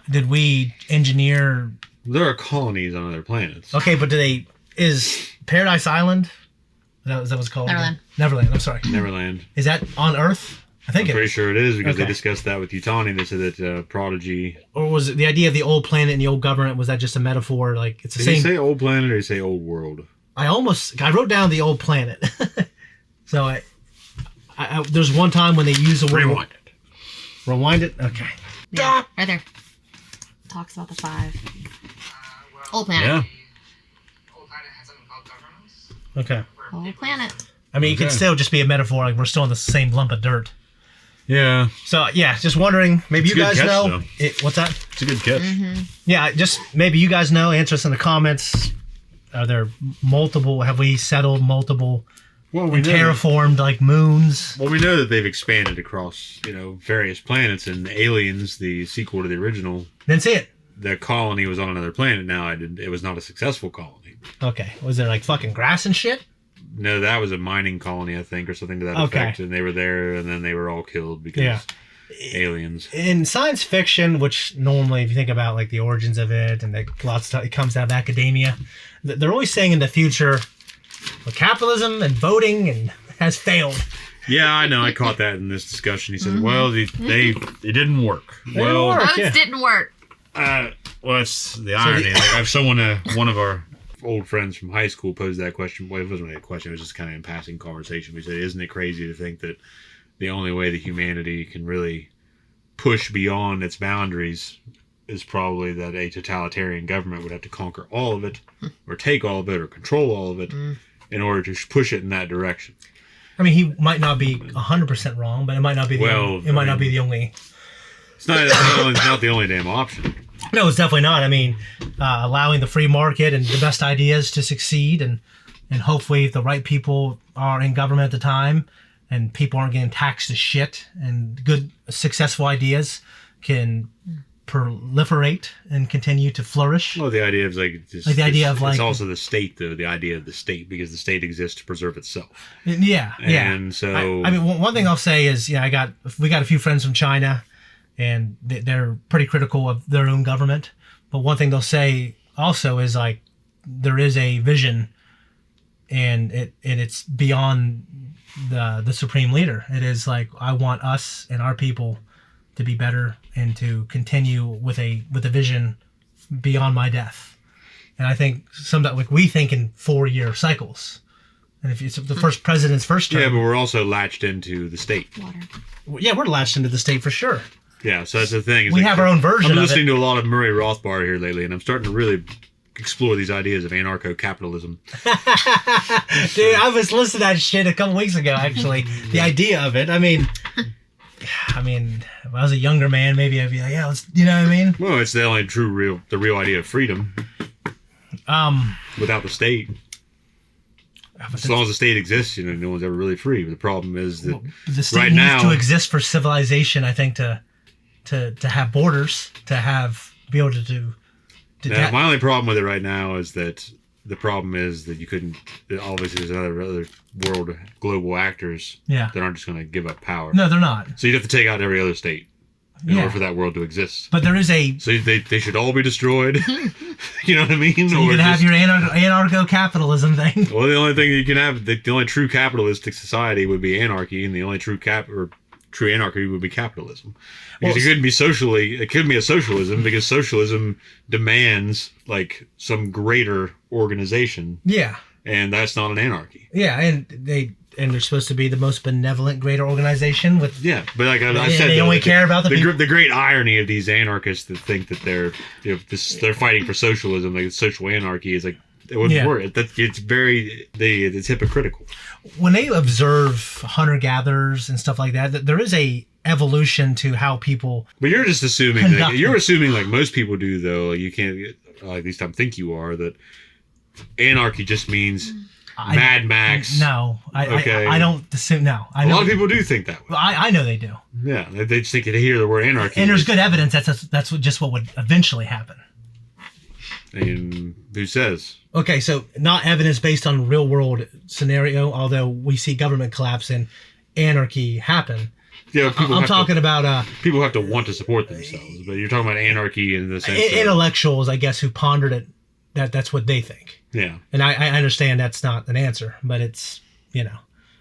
did we engineer? There are colonies on other planets. Okay, but is Paradise Island? Is that what's called? Neverland. I'm sorry. Neverland. Is that on Earth? I think I'm pretty sure it is because they discussed that with Yutani. They said that Prodigy. Or was it the idea of the old planet and the old government? Was that just a metaphor? Like it's the same. Did he say old planet or did he say old world? I wrote down the old planet. So I there's one time when they use the word. Rewind it. Rewind it. Okay. Yeah, right there. Talks about the 5. Old planet. Yeah. Okay. Old planet. I mean, it could still just be a metaphor. Like we're still in the same lump of dirt. Yeah. So yeah, just wondering. Maybe you guys know. What's that? It's a good catch. Mm-hmm. Yeah, just maybe you guys know. Answer us in the comments. Are there multiple? Have we settled multiple? Well, we terraformed like moons. Well, we know that they've expanded across various planets. And Aliens, the sequel to the original, didn't see it. The colony was on another planet. Now it was not a successful colony. Okay, was there like fucking grass and shit? No, that was a mining colony, I think, or something to that effect. And they were there, and then they were all killed because aliens. In science fiction, which normally, if you think about like the origins of it, and lots of stuff, it comes out of academia. They're always saying in the future, well, capitalism and voting has failed. Yeah, I know. I caught that in this discussion. He said, "Well, it didn't work. Votes didn't work." Well, that's the irony. Like, I have someone, one of our old friends from high school posed that question. Well, it wasn't really a question. It was just kind of in passing conversation. We said, isn't it crazy to think that the only way that humanity can really push beyond its boundaries is probably that a totalitarian government would have to conquer all of it, or take all of it, or control all of it, in order to push it in that direction. I mean, he might not be 100% wrong, but it might not be the only. It's not the only damn option. No, it's definitely not. I mean, allowing the free market and the best ideas to succeed, and hopefully if the right people are in government at the time, and people aren't getting taxed to shit, and good, successful ideas can proliferate and continue to flourish. Well, the idea of it's also the state, though. The idea of the state, because the state exists to preserve itself. Yeah, and so I mean, one thing I'll say is, we got a few friends from China, and they're pretty critical of their own government. But one thing they'll say also is like there is a vision, and it's beyond the supreme leader. It is like, I want us and our people to be better and to continue with a vision beyond my death. And I think we think in 4-year cycles. And if it's the first president's first term. Yeah, but we're also latched into the state. Yeah, we're latched into the state for sure. Yeah, so that's the thing. We have our own version of it. I'm listening to a lot of Murray Rothbard here lately, and I'm starting to really explore these ideas of anarcho-capitalism. Dude, I was listening to that shit a couple weeks ago, actually. The idea of it. I mean, if I was a younger man, maybe I'd be like, yeah, let's, you know what I mean? Well, it's the only the real idea of freedom. Without the state. As long as the state exists, no one's ever really free. But the problem is that the state needs to exist for civilization, I think, to have borders, be able to my only problem with it right now is that the problem is that you couldn't. Obviously, there's other global actors that aren't just going to give up power. No, they're not. So you'd have to take out every other state in order for that world to exist. But there is so they should all be destroyed. You know what I mean? So you can have your anarcho-capitalism thing. Well, the only thing you can have, the only true capitalistic society would be anarchy, and the only true anarchy would be capitalism. Because it couldn't be a socialism, because socialism demands like some greater organization. Yeah. And that's not an anarchy. Yeah, and they're supposed to be the most benevolent, greater organization with. Yeah, but like I said, they only care about the great irony of these anarchists that think that they're fighting for socialism, like social anarchy, is like it wouldn't work. It's hypocritical. When they observe hunter-gatherers and stuff like that, there is a evolution to how people. But you're just assuming like most people do, though. Like you can't. At least I think you are, that anarchy just means Mad Max. No, I don't assume. No, a lot of people do think that way. I know they do. Yeah, they just think they hear the word anarchy. And there's good evidence that's just what would eventually happen. And who says? Okay, so not evidence based on real world scenario, although we see government collapse and anarchy happen. Yeah, I'm talking about people have to want to support themselves, but you're talking about anarchy in the sense intellectuals, I guess, who pondered it. That's what they think. Yeah, and I understand that's not an answer, but it's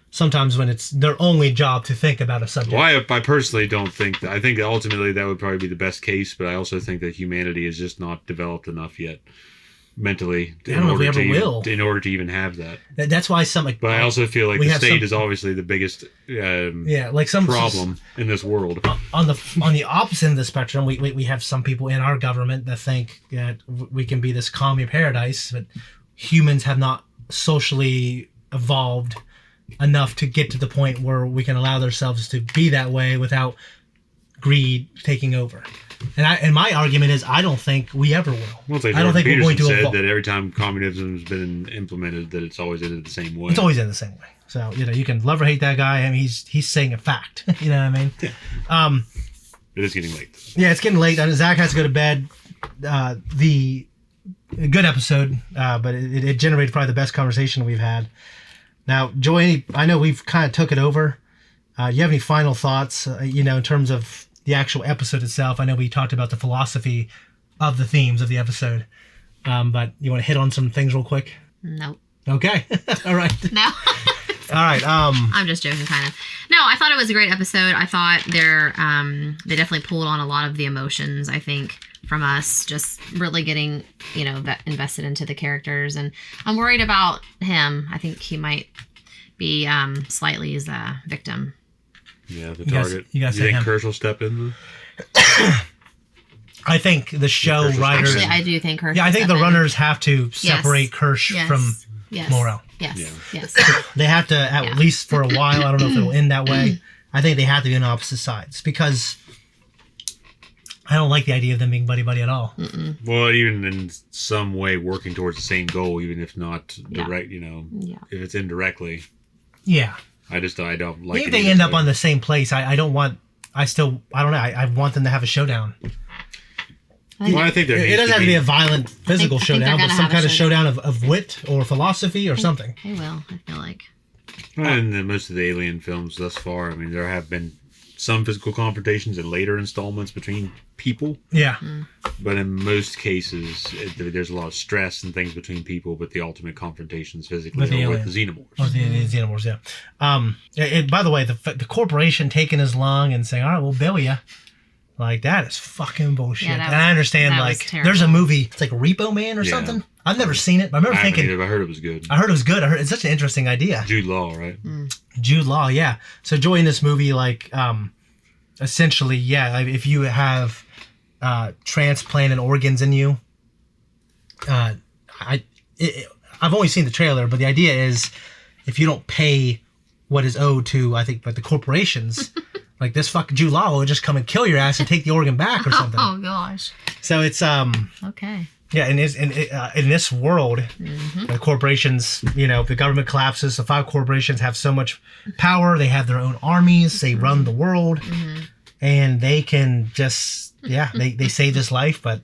sometimes when it's their only job to think about a subject. Well, I personally don't think that. I think that ultimately that would probably be the best case, but I also think that humanity is just not developed enough yet mentally in order to even have that. That's why But I also feel like the state is obviously the biggest problem in this world. On the opposite end of the spectrum, we have some people in our government that think that we can be this commune paradise, but humans have not socially evolved enough to get to the point where we can allow ourselves to be that way without greed taking over. And my argument is I don't think we ever will. Well, it's like I don't think Peterson we're going to evolve. That every time communism has been implemented, that it's always ended the same way. It's always ended the same way. So you can love or hate that guy. I mean, he's saying a fact. You know what I mean? Yeah. It is getting late. Yeah, it's getting late. Zach has to go to bed. The good episode, but it generated probably the best conversation we've had. Now, Joey, I know we've kind of took it over. Do you have any final thoughts, in terms of the actual episode itself? I know we talked about the philosophy of the themes of the episode, but you want to hit on some things real quick? Nope. Okay. All right. No. All right. I'm just joking, kind of. No, I thought it was a great episode. I thought they definitely pulled on a lot of the emotions, I think, from us, just really getting, invested into the characters. And I'm worried about him. I think he might be slightly as a victim. Yeah, the target. You think Kersh will step in? I think the show writers. Actually, I do think Kirsch. Yeah, I think the runners have to separate Kirsch from Morrow. Yes. They have to, at least for a while. I don't know if it'll end that way. I think they have to be on opposite sides because I don't like the idea of them being buddy-buddy at all. Well, even in some way working towards the same goal, even if not direct, if it's indirectly. Yeah. I don't like it. If they end up on the same place, I don't want them to have a showdown. I think it doesn't have to be a violent physical showdown, but some kind of showdown of wit or philosophy or something. They will, I feel like. And most of the Alien films thus far, I mean, there have been some physical confrontations in later installments between people. Yeah. But in most cases, there's a lot of stress and things between people, but the ultimate confrontations physically are with the xenomorphs. Oh, the xenomorphs, yeah. By the way, the corporation taking as long and saying, all right, we'll bill you. Like, that is fucking bullshit. Yeah, and I understand, there's a movie, it's like Repo Man or something. I've never seen it, but I remember thinking... I heard it was good. I heard it was good. I heard it's such an interesting idea. Jude Law, right? Jude Law, yeah. So Joey, in this movie, essentially, if you have transplanted organs in you, I've only seen the trailer, but the idea is if you don't pay what is owed to, I think, the corporations... Like this fucking Jude Law will just come and kill your ass and take the organ back or something. Oh gosh. So it's okay. Yeah, in this world, the corporations, if the government collapses, the 5 corporations have so much power. They have their own armies. They run the world, and they can just they save this life. But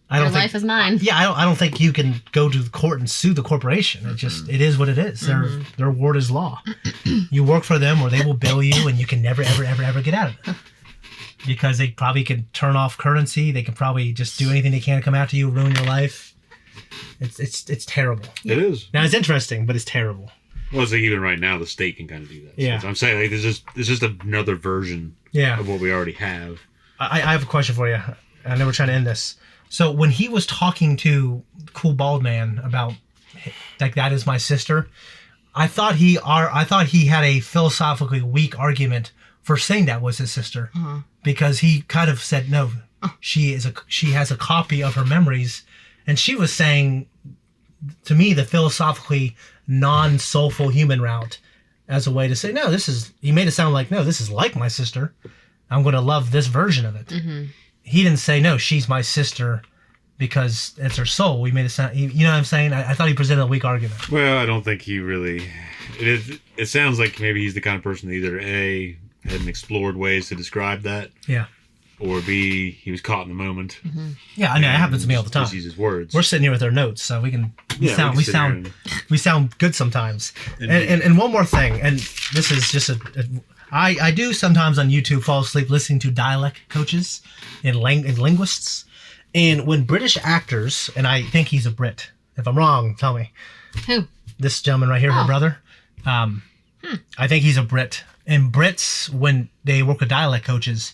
I don't think life is mine. Yeah, I don't think you can go to the court and sue the corporation. It is what it is. Their word is law. You work for them, or they will bill you, and you can never ever get out of it. Because they probably can turn off currency. They can probably just do anything they can to come after you, ruin your life. It's terrible. It is. Now it's interesting, but it's terrible. Well, it's like even right now, the state can kind of do that. Yeah. So I'm saying there's just another version of what we already have. I have a question for you. I know we're trying to end this. So when he was talking to Cool Bald Man about that is my sister, I thought he had a philosophically weak argument for saying that was his sister, because he kind of said no, she has a copy of her memories, and she was saying to me the philosophically non-soulful human route as a way to say no. He made it sound like no, this is like my sister. I'm going to love this version of it. He didn't say no, she's my sister because it's her soul. We made it sound, you know what I'm saying? I thought he presented a weak argument. Well, I don't think he really. It sounds like maybe he's the kind of person that either A, hadn't explored ways to describe that, or B, he was caught in the moment. Yeah, I know, it happens to me all the time. Just use his words. We're sitting here with our notes, so we sound good sometimes. And one more thing, and this is just I do sometimes on YouTube fall asleep listening to dialect coaches and linguists. And when British actors, and I think he's a Brit. If I'm wrong, tell me. Who? This gentleman right here, her brother. I think he's a Brit. And Brits, when they work with dialect coaches,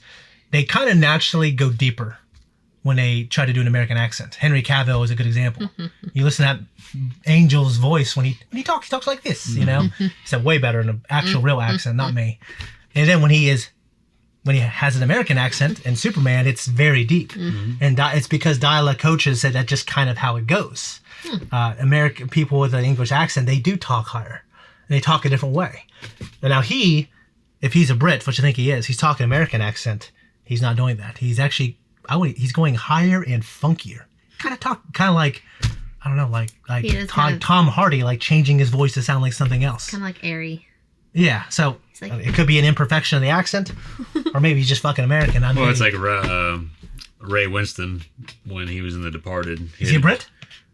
they kind of naturally go deeper when they try to do an American accent. Henry Cavill is a good example. You listen to that Angel's voice when he talks like this, He said way better in an actual real accent, not me. And then when he has an American accent in Superman, it's very deep. And it's because dialect coaches said that's just kind of how it goes. American people with an English accent, they do talk higher. And they talk a different way. And now if he's a Brit, which I think he is, he's talking American accent. He's not doing that. He's actually, he's going higher and funkier. Kind of like, I don't know, like Tom Hardy, like changing his voice to sound like something else. Kind of like airy. Yeah, so it could be an imperfection of the accent, or maybe he's just fucking American. It's like Ray Winston when he was in The Departed. Is he a Brit?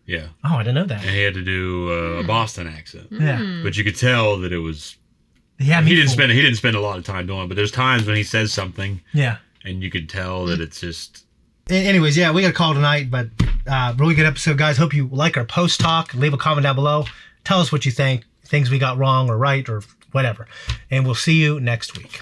Yeah. Oh, I didn't know that. And he had to do a Boston accent. Yeah. But you could tell that it was. He didn't spend a lot of time doing it, but there's times when he says something. Yeah. And you could tell that it's just. Anyways, we got a call tonight, but really good episode, guys. Hope you like our post talk. Leave a comment down below. Tell us what you think, things we got wrong or right or whatever. And we'll see you next week.